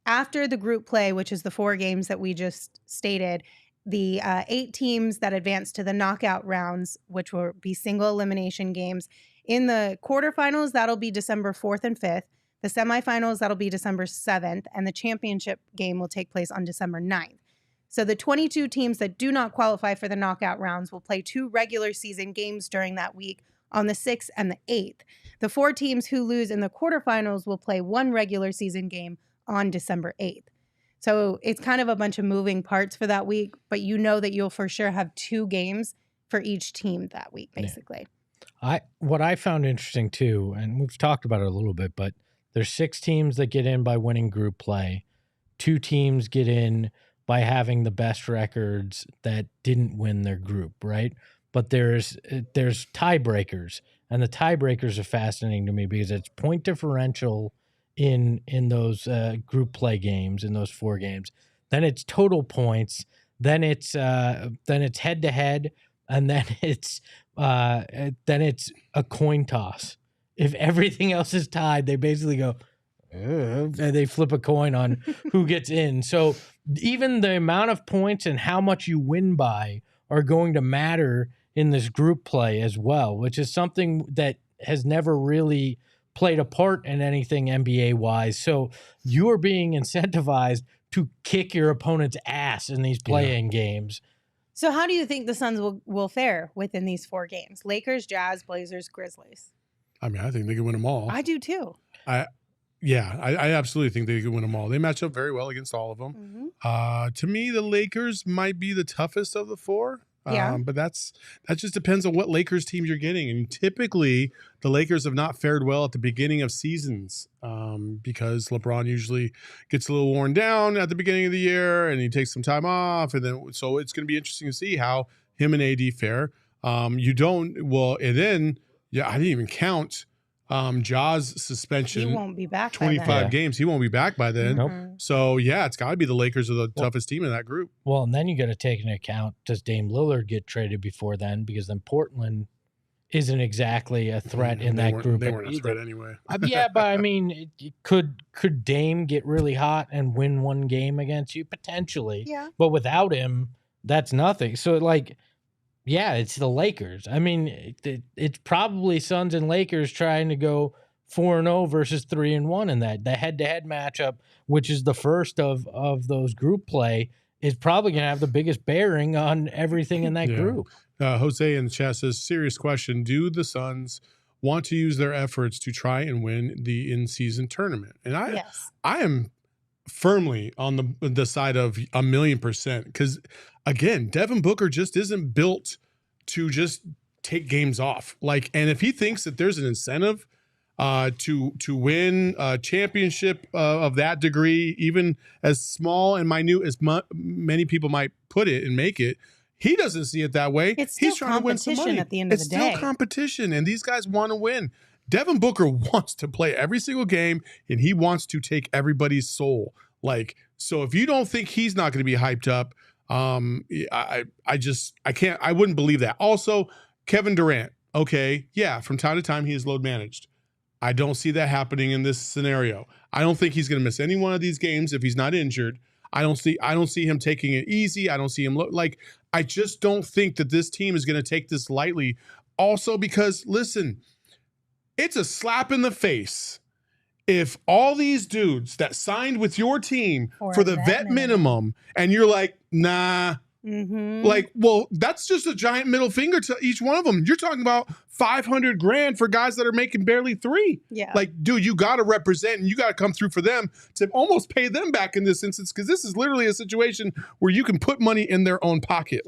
[SPEAKER 1] after the group play, which is the 4 games that we just stated, the 8 teams that advance to the knockout rounds, which will be single elimination games. In the quarterfinals, that'll be December 4th and 5th. The semifinals, that'll be December 7th, and the championship game will take place on December 9th. So the 22 teams that do not qualify for the knockout rounds will play 2 regular season games during that week on the 6th and the 8th. The 4 teams who lose in the quarterfinals will play 1 regular season game on December 8th. So it's kind of a bunch of moving parts for that week, but you know that you'll for sure have 2 games for each team that week, basically.
[SPEAKER 3] What I found interesting too, and we've talked about it a little bit, but there's 6 teams that get in by winning group play. 2 teams get in by having the best records that didn't win their group, right? But there's tiebreakers, and the tiebreakers are fascinating to me because it's point differential in those group play games, in those 4 games. Then it's total points. Then it's head to head, and then it's a coin toss. If everything else is tied, they basically go, and they flip a coin on who gets in. So even the amount of points and how much you win by are going to matter in this group play as well, which is something that has never really played a part in anything NBA wise. So you are being incentivized to kick your opponent's ass in these play-in games.
[SPEAKER 1] So how do you think the Suns will fare within these 4 games? Lakers, Jazz, Blazers, Grizzlies.
[SPEAKER 2] I mean, I think they can win them all.
[SPEAKER 1] I do too.
[SPEAKER 2] I absolutely think they can win them all. They match up very well against all of them.
[SPEAKER 1] Mm-hmm.
[SPEAKER 2] To me, the Lakers might be the toughest of the 4.
[SPEAKER 1] Yeah.
[SPEAKER 2] But that just depends on what Lakers team you're getting. And typically, the Lakers have not fared well at the beginning of seasons because LeBron usually gets a little worn down at the beginning of the year and he takes some time off. And then so it's going to be interesting to see how him and AD fare. I didn't even count Ja's suspension.
[SPEAKER 1] He won't be back
[SPEAKER 2] 25
[SPEAKER 1] by then.
[SPEAKER 2] games. He won't be back by then.
[SPEAKER 3] Nope.
[SPEAKER 2] So, yeah, it's got to be the Lakers are the toughest team in that group.
[SPEAKER 3] Well, and then you got to take into account, does Dame Lillard get traded before then? Because then Portland isn't exactly a threat in that group.
[SPEAKER 2] They weren't a threat anyway.
[SPEAKER 3] Yeah, but I mean, could Dame get really hot and win 1 game against you? Potentially.
[SPEAKER 1] Yeah.
[SPEAKER 3] But without him, that's nothing. So, yeah, it's the Lakers. I mean, it's probably Suns and Lakers trying to go 4-0 versus 3-1 in that. The head-to-head matchup, which is the first of those group play, is probably going to have the biggest bearing on everything in that group.
[SPEAKER 2] Jose in the chat says, serious question. Do the Suns want to use their efforts to try and win the in-season tournament? And I am firmly on the side of 1,000,000% because, again, Devin Booker just isn't built to just take games off. And if he thinks that there's an incentive to win a championship of that degree, even as small and minute as many people might put it and make it, he doesn't see it that way.
[SPEAKER 1] He's
[SPEAKER 2] trying to win some money
[SPEAKER 1] at the end of the day.
[SPEAKER 2] It's still competition, and these guys want to win. Devin Booker wants to play every single game, and he wants to take everybody's soul. So if you don't think he's not going to be hyped up, I wouldn't believe that. Also, Kevin Durant, okay, yeah, from time to time he is load managed. I don't see that happening in this scenario. I don't think he's going to miss any one of these games if he's not injured. I don't see him taking it easy. I don't see him I just don't think that this team is going to take this lightly. Also, because listen, it's a slap in the face if all these dudes that signed with your team for the vet minimum and you're like, nah.
[SPEAKER 1] Mm-hmm.
[SPEAKER 2] Well, that's just a giant middle finger to each one of them. You're talking about $500,000 for guys that are making barely $3.
[SPEAKER 1] Yeah.
[SPEAKER 2] Dude, you got to represent and you got to come through for them to almost pay them back in this instance, because this is literally a situation where you can put money in their own pocket.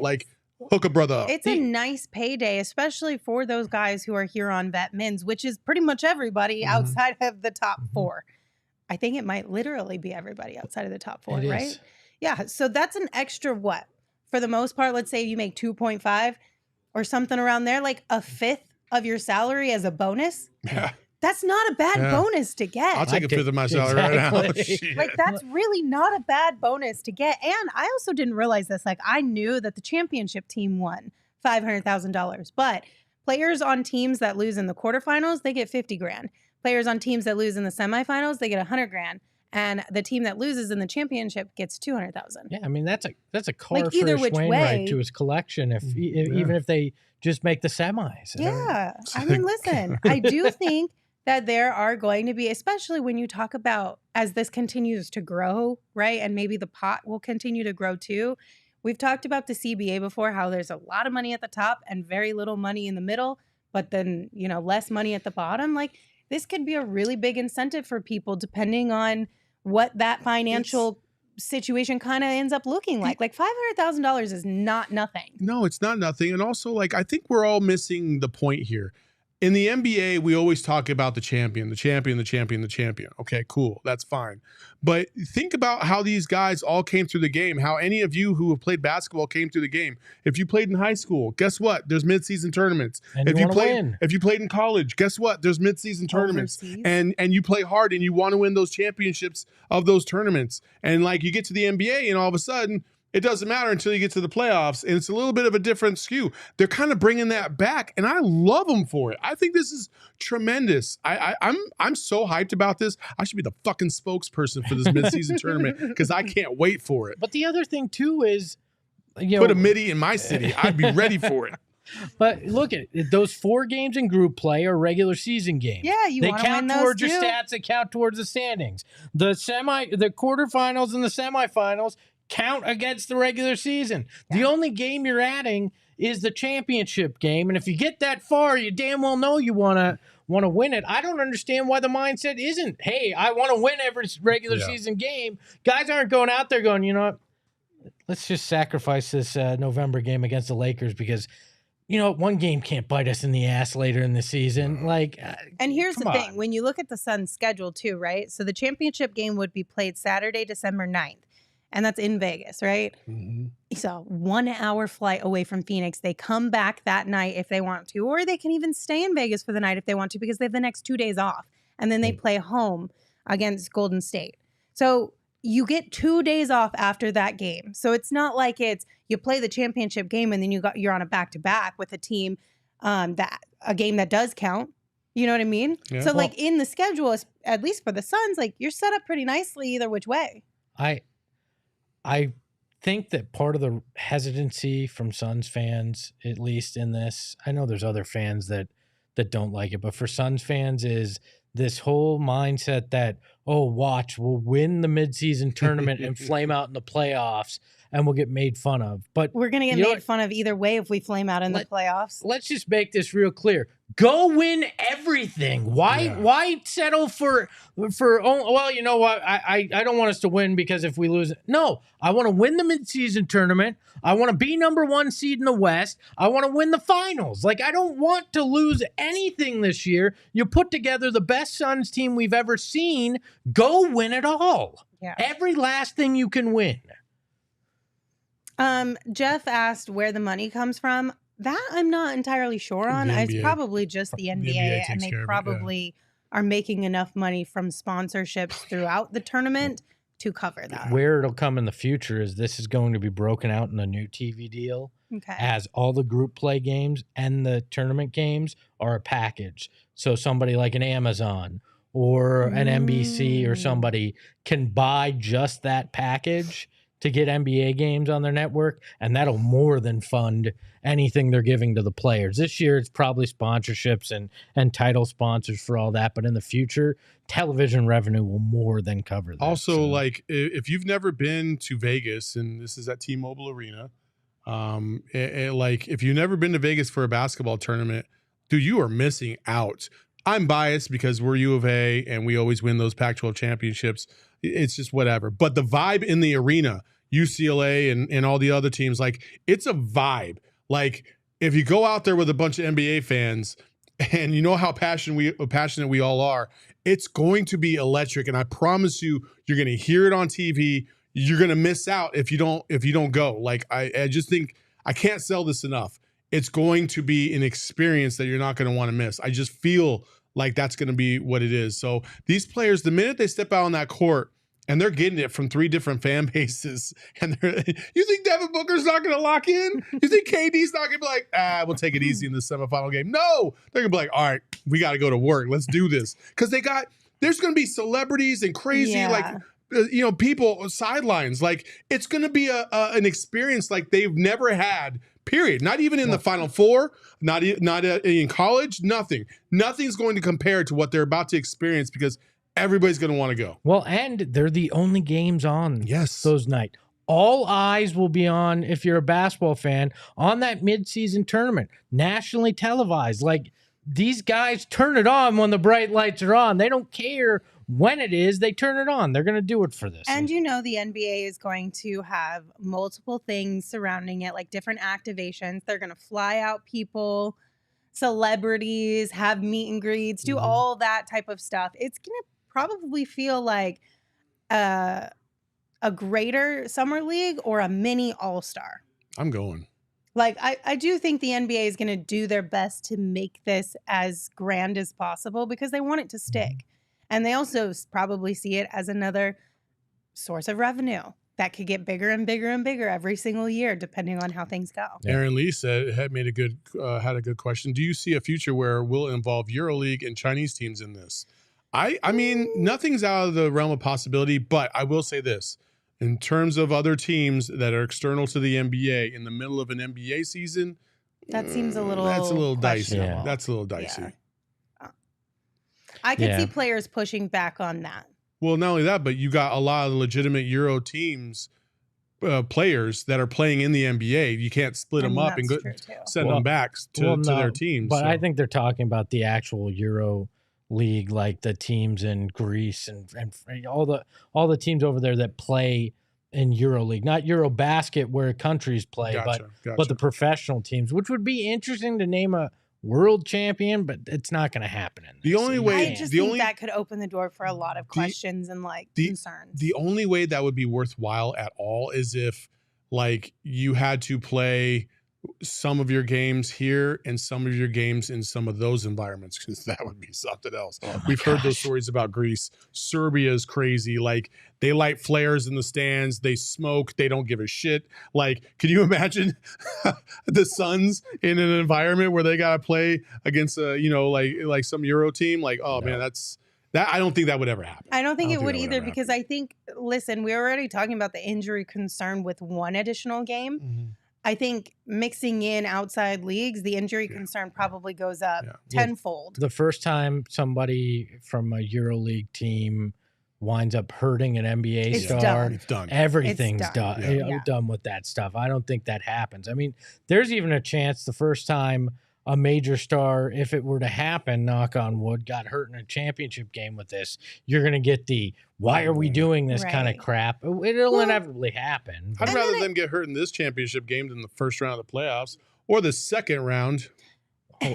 [SPEAKER 2] Hook a brother up.
[SPEAKER 1] It's a nice payday, especially for those guys who are here on vet mins, which is pretty much everybody outside of the top 4. I think it might literally be everybody outside of the top 4,
[SPEAKER 3] It
[SPEAKER 1] right?
[SPEAKER 3] is.
[SPEAKER 1] Yeah. So that's an extra what? For the most part, let's say you make 2.5 or something around there, a fifth of your salary as a bonus.
[SPEAKER 2] Yeah.
[SPEAKER 1] That's not a bad bonus to get.
[SPEAKER 2] I'll take a fifth of my salary right now. Shit.
[SPEAKER 1] That's really not a bad bonus to get. And I also didn't realize this. I knew that the championship team won $500,000, but players on teams that lose in the quarterfinals, they get $50,000. Players on teams that lose in the semifinals, they get $100,000. And the team that loses in the championship gets $200,000.
[SPEAKER 3] Yeah, I mean that's a car
[SPEAKER 1] either
[SPEAKER 3] for
[SPEAKER 1] which
[SPEAKER 3] Wainwright
[SPEAKER 1] way.
[SPEAKER 3] to his collection. Even if they just make the semis.
[SPEAKER 1] Yeah, I mean, listen, I do think that there are going to be, especially when you talk about as this continues to grow, right? And maybe the pot will continue to grow too. We've talked about the CBA before, how there's a lot of money at the top and very little money in the middle, but then, less money at the bottom. Like, this could be a really big incentive for people depending on what that financial situation kind of ends up looking like. Like $500,000 is not nothing.
[SPEAKER 2] No, it's not nothing. And also, like, I think we're all missing the point here. In the NBA, we always talk about the champion, the champion, the champion, the champion. Okay, cool. That's fine. But think about how these guys all came through the game, how any of you who have played basketball came through the game. If you played in high school, guess what? There's midseason tournaments.
[SPEAKER 3] And
[SPEAKER 2] if you played in college, guess what? There's midseason tournaments.
[SPEAKER 1] Overseas.
[SPEAKER 2] And you play hard and you want to win those championships of those tournaments. And like you get to the NBA and all of a sudden, it doesn't matter until you get to the playoffs, and it's a little bit of a different skew. They're kind of bringing that back, and I love them for it. I think this is tremendous. I'm so hyped about this. I should be the fucking spokesperson for this midseason tournament because I can't wait for it.
[SPEAKER 3] But the other thing too is,
[SPEAKER 2] put a midi in my city. I'd be ready for it.
[SPEAKER 3] But look at it, those 4 games in group play are regular season games.
[SPEAKER 1] Yeah, you
[SPEAKER 3] they
[SPEAKER 1] want to win
[SPEAKER 3] count
[SPEAKER 1] those
[SPEAKER 3] towards
[SPEAKER 1] too.
[SPEAKER 3] your stats. They count towards the standings. The quarterfinals and the semifinals count against the regular season. Yeah. The only game you're adding is the championship game, and if you get that far, you damn well know you want to win it. I don't understand why the mindset isn't, hey, I want to win every regular season game. Guys aren't going out there going, you know what, let's just sacrifice this November game against the Lakers because one game can't bite us in the ass later in the season.
[SPEAKER 1] And here's the thing. When you look at the Suns' schedule too, right? So the championship game would be played Saturday, December 9th. And that's in Vegas, right? Mm-hmm. So 1 hour flight away from Phoenix. They come back that night if they want to, or they can even stay in Vegas for the night if they want to because they have the next 2 days off. And then they play home against Golden State. So you get 2 days off after that game. So it's not like you play the championship game and then you're on a back-to-back with a team, that a game that does count. You know what I mean? Yeah. So in the schedule, at least for the Suns, you're set up pretty nicely either which way.
[SPEAKER 3] I think that part of the hesitancy from Suns fans, at least in this, I know there's other fans that don't like it, but for Suns fans is this whole mindset that, watch, we'll win the midseason tournament and flame out in the playoffs and we'll get made fun of. But
[SPEAKER 1] we're going to get made fun of either way if we flame out in the playoffs.
[SPEAKER 3] Let's just make this real clear. Go win everything. Why settle for well, you know what? I don't want us to win because if we lose, no, I want to win the midseason tournament. I want to be number 1 seed in the West. I want to win the finals. I don't want to lose anything this year. You put together the best Suns team we've ever seen. Go win it all.
[SPEAKER 1] Yeah.
[SPEAKER 3] Every last thing you can win.
[SPEAKER 1] Jeff asked where the money comes from. That I'm not entirely sure on. It's probably just the NBA and they probably are making enough money from sponsorships throughout the tournament to cover that.
[SPEAKER 3] Where it'll come in the future is this is going to be broken out in a new TV deal as all the group play games and the tournament games are a package. So somebody like an Amazon or an NBC or somebody can buy just that package to get NBA games on their network, and that'll more than fund anything they're giving to the players. This year, it's probably sponsorships and title sponsors for all that, but in the future, television revenue will more than cover that.
[SPEAKER 2] Also, if you've never been to Vegas, and this is at T-Mobile Arena, if you've never been to Vegas for a basketball tournament, dude, you are missing out. I'm biased because we're U of A, and we always win those Pac-12 championships. It's just whatever. But the vibe in the arena, UCLA and all the other teams, it's a vibe. If you go out there with a bunch of NBA fans and you know how passionate we all are, it's going to be electric. And I promise you're going to hear it on TV. You're going to miss out if you don't go. I just think I can't sell this enough. It's going to be an experience that you're not going to want to miss. I just feel like that's going to be what it is. So these players, the minute they step out on that court and they're getting it from 3 different fan bases, and you think Devin Booker's not going to lock in? You think KD's not going to be like, we'll take it easy in the semifinal game? No, they're going to be like, all right, we got to go to work. Let's do this. Because there's going to be celebrities and crazy, people sidelines. It's going to be an experience like they've never had Period. Not even in the Final Four, not in college, nothing. Nothing's going to compare to what they're about to experience because everybody's going to want to go.
[SPEAKER 3] Well, and they're the only games on those nights. All eyes will be on, if you're a basketball fan, on that midseason tournament, nationally televised. Like, these guys turn it on when the bright lights are on. They don't care when it is. They turn it on. They're going to do it for this.
[SPEAKER 1] And you know the NBA is going to have multiple things surrounding it, like different activations. They're going to fly out people, celebrities, have meet and greets, do all that type of stuff. It's going to probably feel like a greater summer league or a mini all-star.
[SPEAKER 2] I'm going.
[SPEAKER 1] Like, I do think the NBA is going to do their best to make this as grand as possible because they want it to stick. And they also probably see it as another source of revenue that could get bigger and bigger and bigger every single year, depending on how things go.
[SPEAKER 2] Aaron Lee had a good question. Do you see a future where we'll involve EuroLeague and Chinese teams in this? I mean, nothing's out of the realm of possibility, but I will say this. In terms of other teams that are external to the NBA in the middle of an NBA season,
[SPEAKER 1] that seems a little
[SPEAKER 2] dicey.
[SPEAKER 3] Yeah.
[SPEAKER 2] That's a little dicey.
[SPEAKER 1] Yeah. I could see players pushing back on that.
[SPEAKER 2] Well, not only that, but you got a lot of legitimate Euro teams, players that are playing in the NBA. You can't split them up and send them back to their teams.
[SPEAKER 3] But I think they're talking about the actual Euro League, like the teams in Greece and all the teams over there that play in EuroLeague, not Eurobasket where countries play, but the professional teams, which would be interesting to name a world champion, but it's not going to happen.
[SPEAKER 1] I just think that could open the door for a lot of questions and concerns.
[SPEAKER 2] The only way that would be worthwhile at all is if like you had to play some of your games here and some of your games in some of those environments, because that would be something else. We've heard those stories about Greece. Serbia is crazy. Like, they light flares in the stands, they smoke, they don't give a shit. Like, can you imagine the Suns in an environment where they gotta play against like some Euro team? Like, man, that I don't think that would ever happen.
[SPEAKER 1] I don't think it would either, because I think, listen, we're already talking about the injury concern with one additional game.
[SPEAKER 2] Mm-hmm.
[SPEAKER 1] I think mixing in outside leagues, the injury concern probably goes up tenfold.
[SPEAKER 3] The first time somebody from a EuroLeague team winds up hurting an NBA star,
[SPEAKER 2] it's done.
[SPEAKER 3] Everything's done.
[SPEAKER 1] Yeah.
[SPEAKER 3] Done with that stuff. I don't think that happens. I mean, there's even a chance the first time a major star, if it were to happen, knock on wood, got hurt in a championship game with this, you're going to get the, why are we doing this kind of crap? It'll inevitably happen.
[SPEAKER 2] I'd rather them get hurt in this championship game than the first round of the playoffs or the second round.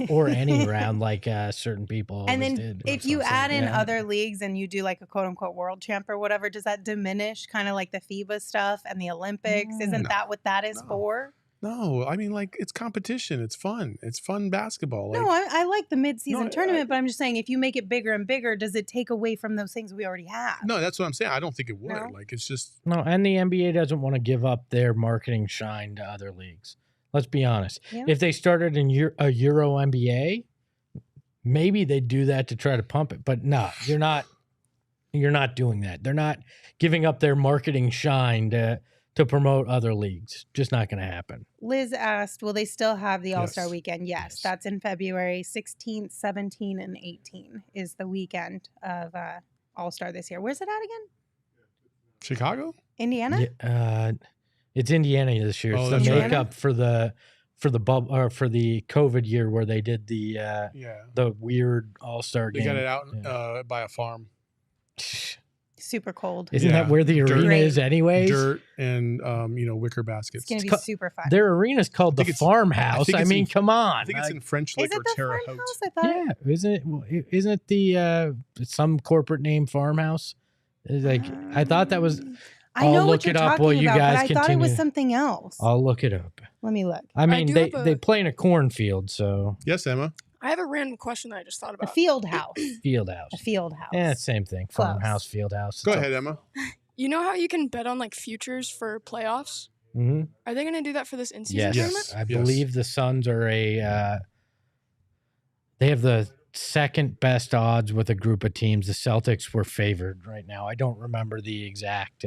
[SPEAKER 3] Or any round, like certain people
[SPEAKER 1] and then
[SPEAKER 3] did.
[SPEAKER 1] If you add in other leagues and you do like a quote unquote world champ or whatever, does that diminish kind of like the FIBA stuff and the Olympics? Isn't that what that is for?
[SPEAKER 2] No, I mean, like, it's competition. It's fun. It's fun basketball.
[SPEAKER 1] Like, no, I like the mid-season tournament, but I'm just saying, if you make it bigger and bigger, does it take away from those things we already have?
[SPEAKER 2] No, that's what I'm saying. I don't think it would.
[SPEAKER 1] No?
[SPEAKER 2] Like, it's just...
[SPEAKER 3] No, and the NBA doesn't want to give up their marketing shine to other leagues. Let's be honest. Yeah. If they started in a Euro NBA, maybe they'd do that to try to pump it. But no, you're not doing that. They're not giving up their marketing shine to promote other leagues. Just not going to happen.
[SPEAKER 1] Liz asked, will they still have the All-Star Weekend? Yes, that's in February 16th, 17, and 18 is the weekend of All-Star this year. Where's it at again?
[SPEAKER 2] Chicago?
[SPEAKER 1] Indiana?
[SPEAKER 3] Yeah, it's Indiana this year. It's the makeup for the bubble or for the COVID year where they did the weird All-Star game.
[SPEAKER 2] They got it out by a farm.
[SPEAKER 1] Super cold.
[SPEAKER 3] Isn't that where the arena is anyway?
[SPEAKER 2] Dirt and wicker baskets.
[SPEAKER 1] It's gonna be super fun.
[SPEAKER 3] Their arena's called the Farmhouse. I mean, come on.
[SPEAKER 2] I think it's in French Lake or Terre Haute.
[SPEAKER 1] I thought.
[SPEAKER 3] Yeah, isn't it the some corporate name Farmhouse? Like, I thought that was.
[SPEAKER 1] I know
[SPEAKER 3] I'll
[SPEAKER 1] what
[SPEAKER 3] look
[SPEAKER 1] you're
[SPEAKER 3] it up
[SPEAKER 1] talking
[SPEAKER 3] while you
[SPEAKER 1] about,
[SPEAKER 3] guys
[SPEAKER 1] but I
[SPEAKER 3] continue.
[SPEAKER 1] thought it was something else.
[SPEAKER 3] I'll look it up.
[SPEAKER 1] Let me look.
[SPEAKER 3] I mean, they play in a cornfield, so.
[SPEAKER 2] Yes, Emma.
[SPEAKER 4] I have a random question that I just thought about.
[SPEAKER 1] A field house.
[SPEAKER 3] Field house.
[SPEAKER 1] A field house.
[SPEAKER 3] Yeah, same thing. Farmhouse, field house.
[SPEAKER 2] Go ahead, Emma.
[SPEAKER 4] You know how you can bet on like futures for playoffs?
[SPEAKER 3] Mm-hmm.
[SPEAKER 4] Are they going to do that for this in-season tournament?
[SPEAKER 3] Yes, I believe the Suns are they have the second best odds with a group of teams. The Celtics were favored right now. I don't remember the exact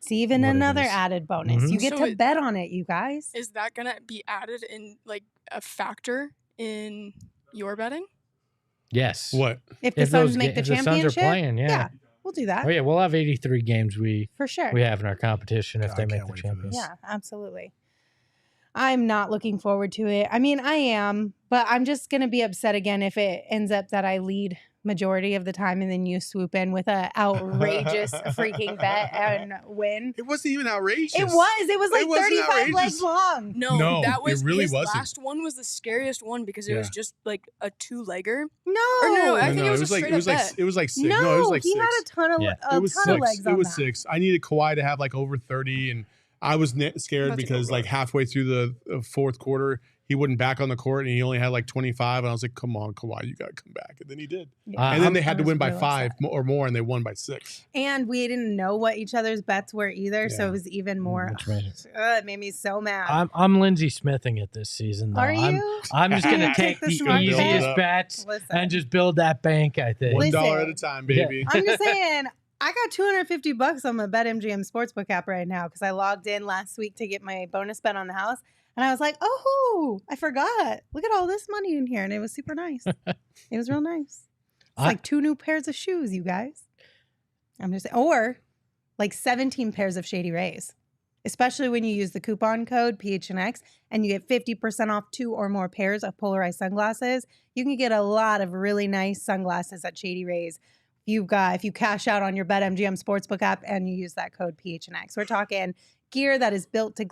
[SPEAKER 1] It's even
[SPEAKER 3] what it
[SPEAKER 1] another
[SPEAKER 3] is.
[SPEAKER 1] added bonus.
[SPEAKER 3] Mhm.
[SPEAKER 1] You get
[SPEAKER 4] So
[SPEAKER 1] to bet on it, you guys.
[SPEAKER 4] Is that gonna be added in like a factor in your betting?
[SPEAKER 3] Yes.
[SPEAKER 2] What?
[SPEAKER 1] If the Suns make the
[SPEAKER 3] if the Suns
[SPEAKER 1] championship,
[SPEAKER 3] are playing, yeah.
[SPEAKER 1] we'll do that
[SPEAKER 3] Oh yeah, we'll have 83 games
[SPEAKER 1] for sure.
[SPEAKER 3] we have in our competition if
[SPEAKER 2] God,
[SPEAKER 3] they
[SPEAKER 2] I
[SPEAKER 3] make
[SPEAKER 2] can't
[SPEAKER 3] the
[SPEAKER 2] wait for
[SPEAKER 3] championship.
[SPEAKER 2] this.
[SPEAKER 1] Yeah, absolutely. I'm not looking forward to it. I mean, I am, but I'm just going to be upset again if it ends up that I lead majority of the time and then you swoop in with a outrageous freaking bet and win.
[SPEAKER 2] It wasn't even outrageous.
[SPEAKER 1] It was like
[SPEAKER 2] It wasn't
[SPEAKER 1] 35 legs
[SPEAKER 2] outrageous.
[SPEAKER 1] long.
[SPEAKER 2] No,
[SPEAKER 4] that
[SPEAKER 2] it
[SPEAKER 4] was
[SPEAKER 2] really
[SPEAKER 4] his
[SPEAKER 2] wasn't.
[SPEAKER 4] last one was the scariest one because it was
[SPEAKER 2] Yeah.
[SPEAKER 4] just like a 2-legger.
[SPEAKER 1] No.
[SPEAKER 4] Or no, I
[SPEAKER 2] No,
[SPEAKER 4] think
[SPEAKER 2] no,
[SPEAKER 4] it was a
[SPEAKER 2] like
[SPEAKER 4] straight
[SPEAKER 2] it was
[SPEAKER 4] up
[SPEAKER 2] like
[SPEAKER 4] bet.
[SPEAKER 2] it was like six.
[SPEAKER 1] No,
[SPEAKER 2] No, it was like
[SPEAKER 1] he
[SPEAKER 2] six.
[SPEAKER 1] had a ton of,
[SPEAKER 3] Yeah.
[SPEAKER 2] It was
[SPEAKER 1] ton
[SPEAKER 2] six.
[SPEAKER 1] of legs
[SPEAKER 2] It
[SPEAKER 1] on
[SPEAKER 2] was
[SPEAKER 1] that.
[SPEAKER 2] 6. I needed Kawhi to have like over 30, and I was scared
[SPEAKER 4] That's a
[SPEAKER 2] because
[SPEAKER 4] good
[SPEAKER 2] like
[SPEAKER 4] one.
[SPEAKER 2] halfway through the fourth quarter, he wasn't back on the court, and he only had like 25. And I was like, "Come on, Kawhi, you got to come back." And then he did.
[SPEAKER 1] Yeah.
[SPEAKER 2] And then they
[SPEAKER 1] I
[SPEAKER 2] had to
[SPEAKER 1] was
[SPEAKER 2] win by
[SPEAKER 1] real
[SPEAKER 2] 5
[SPEAKER 1] upset.
[SPEAKER 2] or more, and they won by 6.
[SPEAKER 1] And we didn't know what each other's bets were either, so
[SPEAKER 2] Yeah.
[SPEAKER 1] it was even more.
[SPEAKER 3] Which made
[SPEAKER 1] It made me so mad.
[SPEAKER 3] I'm Lindsey Smithing it this season though.
[SPEAKER 1] Are you?
[SPEAKER 3] I'm just gonna
[SPEAKER 1] Take
[SPEAKER 3] take
[SPEAKER 1] the
[SPEAKER 3] the
[SPEAKER 1] smart
[SPEAKER 2] bet.
[SPEAKER 3] easiest bets
[SPEAKER 1] Listen.
[SPEAKER 3] and just build that bank, I think.
[SPEAKER 2] $1
[SPEAKER 1] Listen.
[SPEAKER 2] at a time, baby.
[SPEAKER 1] I'm just saying, I got $250 on my BetMGM Sportsbook app right now because I logged in last week to get my bonus bet on the house. And I was like, oh, I forgot. Look at all this money in here. And it was super nice. It was real nice. It's like 2 new pairs of shoes, you guys. I'm just saying. Or like 17 pairs of Shady Rays, especially when you use the coupon code PHNX and you get 50% off 2 or more pairs of polarized sunglasses. You can get a lot of really nice sunglasses at Shady Rays. If you cash out on your BetMGM Sportsbook app and you use that code PHNX. We're talking gear that is built to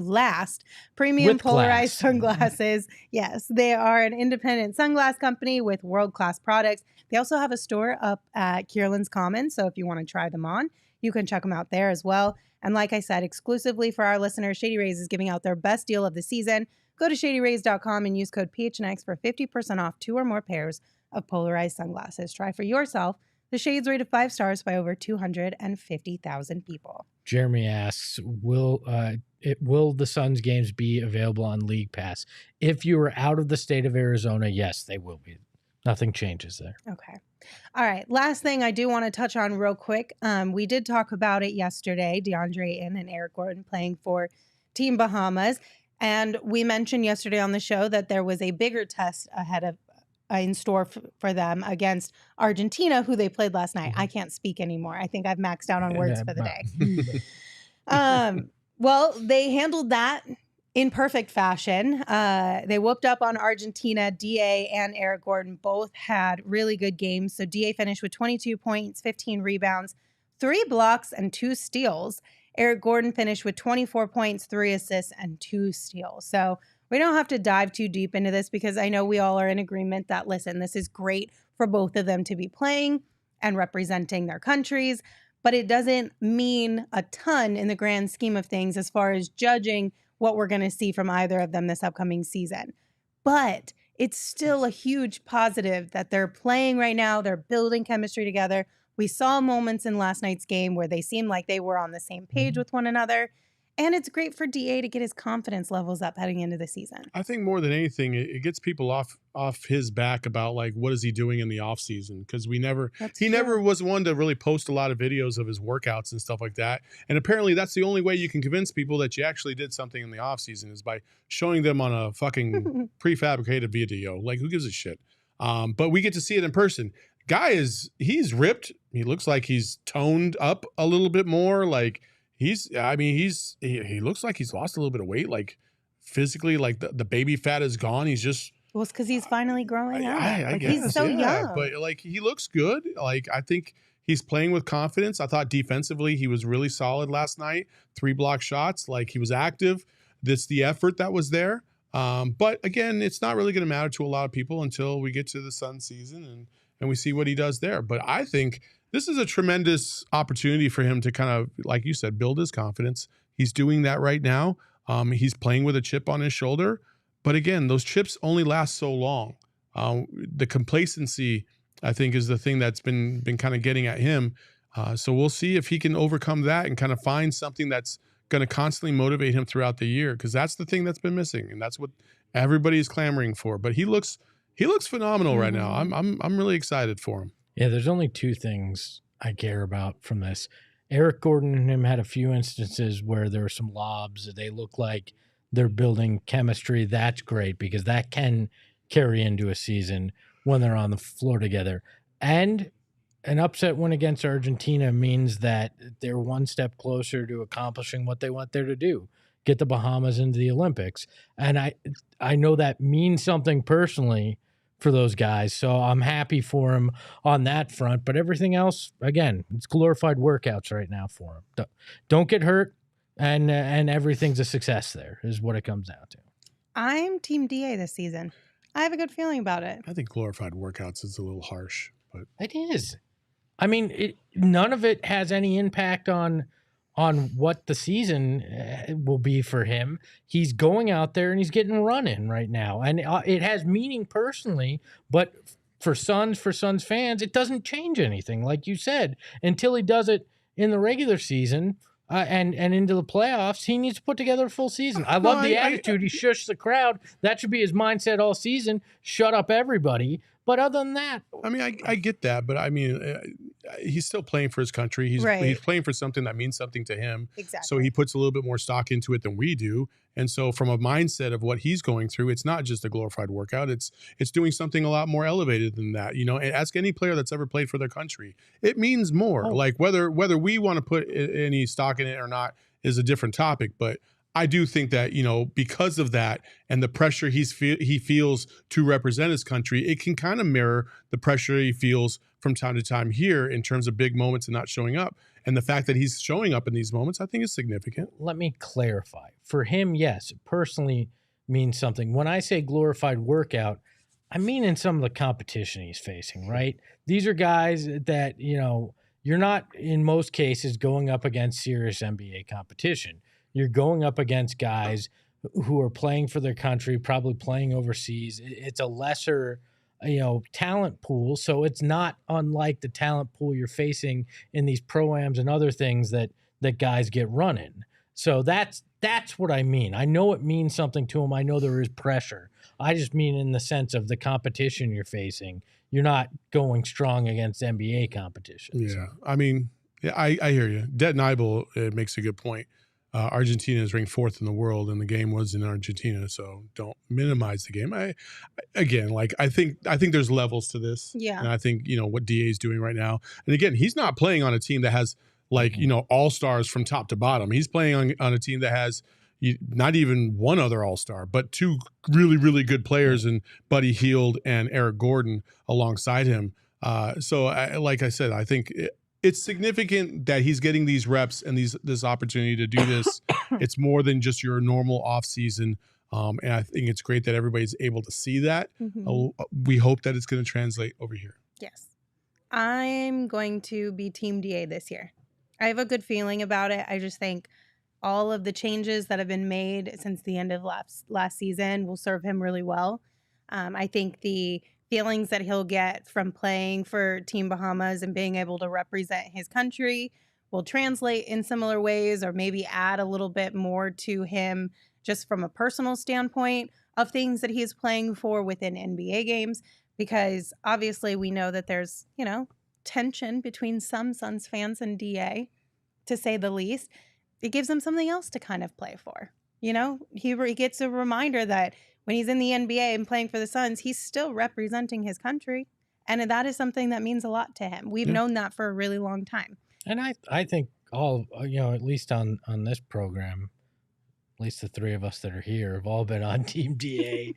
[SPEAKER 1] last, premium
[SPEAKER 3] With
[SPEAKER 1] polarized
[SPEAKER 3] glass.
[SPEAKER 1] sunglasses. Yes, they are an independent sunglass company with world-class products. They also have a store up at Kierland's Commons, so if you want to try them on, you can check them out there as well. And like I said, exclusively for our listeners, Shady Rays is giving out their best deal of the season. Go to shadyrays.com and use code PHNX for 50% off 2 or more pairs of polarized sunglasses. Try for yourself. The shades rated 5 stars by over 250,000 people.
[SPEAKER 3] Jeremy asks, will the Suns games be available on League Pass? If you are out of the state of Arizona, yes, they will be. Nothing changes there.
[SPEAKER 1] Okay. All right. Last thing I do want to touch on real quick. We did talk about it yesterday, Deandre Ayton and Eric Gordon playing for Team Bahamas. And we mentioned yesterday on the show that there was a bigger test in store for them against Argentina, who they played last night. I can't speak anymore. I think I've maxed out on words for the day. Well, they handled that in perfect fashion. They whooped up on Argentina. DA and Eric Gordon both had really good games. So DA finished with 22 points, 15 rebounds, 3 blocks, and 2 steals. Eric Gordon finished with 24 points, 3 assists, and 2 steals. So we don't have to dive too deep into this because I know we all are in agreement that, listen, this is great for both of them to be playing and representing their countries, but it doesn't mean a ton in the grand scheme of things as far as judging what we're going to see from either of them this upcoming season. But it's still a huge positive that they're playing right now. They're building chemistry together. We saw moments in last night's game where they seemed like they were on the same page with one another. And it's great for DA to get his confidence levels up heading into the season.
[SPEAKER 2] I think more than anything, it gets people off his back about like what is he doing in the off season, because he never was one to really post a lot of videos of his workouts and stuff like that. And apparently that's the only way you can convince people that you actually did something in the off season is by showing them on a fucking prefabricated video. Like, who gives a shit? But we get to see it in person. He's ripped. He looks like he's toned up a little bit more. Like, he looks like he's lost a little bit of weight, like physically, like the baby fat is gone. He's just,
[SPEAKER 1] Well, it's because he's finally growing up.
[SPEAKER 2] I guess,
[SPEAKER 1] he's so young.
[SPEAKER 2] but like he looks good. Like, I think he's playing with confidence. I thought defensively he was really solid last night. 3 block shots, like he was active. That's the effort that was there. But again, it's not really going to matter to a lot of people until we get to the Sun season and we see what he does there. But I think this is a tremendous opportunity for him to kind of, like you said, build his confidence. He's doing that right now. He's playing with a chip on his shoulder. But again, those chips only last so long. The complacency, I think, is the thing that's been kind of getting at him. So we'll see if he can overcome that and kind of find something that's going to constantly motivate him throughout the year, because that's the thing that's been missing, and that's what everybody's clamoring for. But he looks phenomenal right now. I'm really excited for him.
[SPEAKER 3] Yeah, there's only 2 things I care about from this. Eric Gordon and him had a few instances where there were some lobs. They look like they're building chemistry. That's great because that can carry into a season when they're on the floor together. And an upset win against Argentina means that they're one step closer to accomplishing what they want there to do, get the Bahamas into the Olympics. And I know that means something personally for those guys. So I'm happy for him on that front. But everything else, again, it's glorified workouts right now for him. Don't get hurt, and everything's a success there is what it comes down to.
[SPEAKER 1] I'm Team DA this season. I have a good feeling about it.
[SPEAKER 2] I think glorified workouts is a little harsh, but
[SPEAKER 3] It is. I mean, none of it has any impact on what the season will be for him. He's going out there and he's getting run in right now. And it has meaning personally, but for Suns fans, it doesn't change anything, like you said, until he does it in the regular season and into the playoffs. He needs to put together a full season. I love the attitude. He shushed the crowd. That should be his mindset all season. Shut up, everybody. But other than that,
[SPEAKER 2] I mean, I get that, but I mean, he's still playing for his country. He's playing for something that means something to him.
[SPEAKER 1] Exactly.
[SPEAKER 2] So he puts a little bit more stock into it than we do. And so from a mindset of what he's going through, it's not just a glorified workout. It's doing something a lot more elevated than that. You know, and ask any player that's ever played for their country. It means more. Like whether we want to put any stock in it or not is a different topic, but I do think that, you know, because of that and the pressure he feels to represent his country, it can kind of mirror the pressure he feels from time to time here in terms of big moments and not showing up. And the fact that he's showing up in these moments, I think is significant.
[SPEAKER 3] Let me clarify. For him, yes, it personally means something. When I say glorified workout, I mean in some of the competition he's facing, right? These are guys that, you know, you're not in most cases going up against serious NBA competition. You're going up against guys who are playing for their country, probably playing overseas. It's a lesser, you know, talent pool. So it's not unlike the talent pool you're facing in these pro-ams and other things that guys get running. So that's what I mean. I know it means something to him. I know there is pressure. I just mean in the sense of the competition you're facing. You're not going strong against NBA competition.
[SPEAKER 2] Yeah.
[SPEAKER 3] So.
[SPEAKER 2] I mean, I hear you. Det Nibel makes a good point. Argentina is ranked 4th in the world, and the game was in Argentina, so don't minimize the game. I think there's levels to this.
[SPEAKER 1] Yeah.
[SPEAKER 2] And I think, you know, what DA is doing right now. And again, he's not playing on a team that has like, you know, all-stars from top to bottom. He's playing on a team that has not even one other all-star, but two really, really good players in Buddy Hield and Eric Gordon alongside him. So like I said, I think it's significant that he's getting these reps and this opportunity to do this. It's more than just your normal off season. And I think it's great that everybody's able to see that. Mm-hmm. We hope that it's going to translate over here.
[SPEAKER 1] Yes. I'm going to be Team DA this year. I have a good feeling about it. I just think all of the changes that have been made since the end of last season will serve him really well. I think the feelings that he'll get from playing for Team Bahamas and being able to represent his country will translate in similar ways, or maybe add a little bit more to him just from a personal standpoint of things that he's playing for within NBA games. Because obviously we know that there's, you know, tension between some Suns fans and DA, to say the least. It gives him something else to kind of play for. You know, he gets a reminder that when he's in the NBA and playing for the Suns, he's still representing his country. And that is something that means a lot to him. We've known that for a really long time.
[SPEAKER 3] And I think all, you know, at least on this program, at least the three of us that are here have all been on Team DA,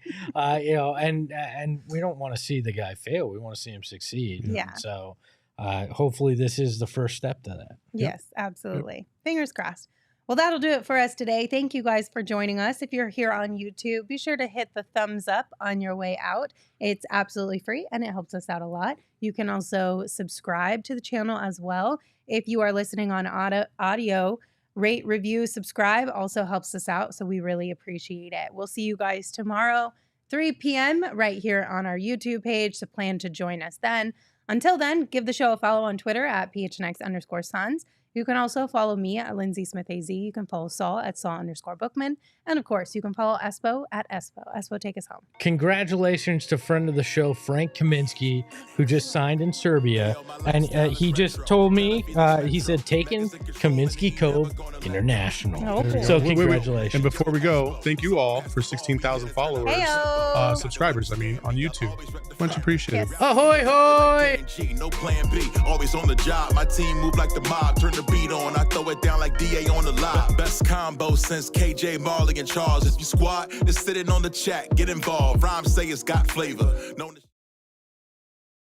[SPEAKER 3] you know, and we don't want to see the guy fail. We want to see him succeed.
[SPEAKER 1] Yeah.
[SPEAKER 3] And so hopefully this is the first step to that.
[SPEAKER 1] Yes, absolutely. Yep. Fingers crossed. Well, that'll do it for us today. Thank you guys for joining us. If you're here on YouTube, be sure to hit the thumbs up on your way out. It's absolutely free and it helps us out a lot. You can also subscribe to the channel as well. If you are listening on audio, rate, review, subscribe also helps us out. So we really appreciate it. We'll see you guys tomorrow, 3 p.m. right here on our YouTube page. So plan to join us then. Until then, give the show a follow on Twitter at PHNX_Suns. You can also follow me at Lindsay Smith AZ. You can follow Saul at Saul_Bookman. And of course, you can follow Espo at Espo. Espo, take us home.
[SPEAKER 3] Congratulations to friend of the show, Frank Kaminsky, who just signed in Serbia. And he just told me, he said, taking Kaminsky Cove International.
[SPEAKER 1] Oh.
[SPEAKER 3] So
[SPEAKER 2] Wait.
[SPEAKER 3] congratulations.
[SPEAKER 2] And before we go, thank you all for 16,000 followers,
[SPEAKER 1] Heyo.
[SPEAKER 2] subscribers, on YouTube. Much appreciated.
[SPEAKER 1] Yes.
[SPEAKER 3] Ahoy, hoy!
[SPEAKER 6] No plan B, always on the job. My team move like the mob, turn the beat on. I throw it down like DA on the lot. Best combo since KJ, Marley, and Charles. If you squad, just sitting on the chat, get involved. Rhymes say it's got flavor. Known as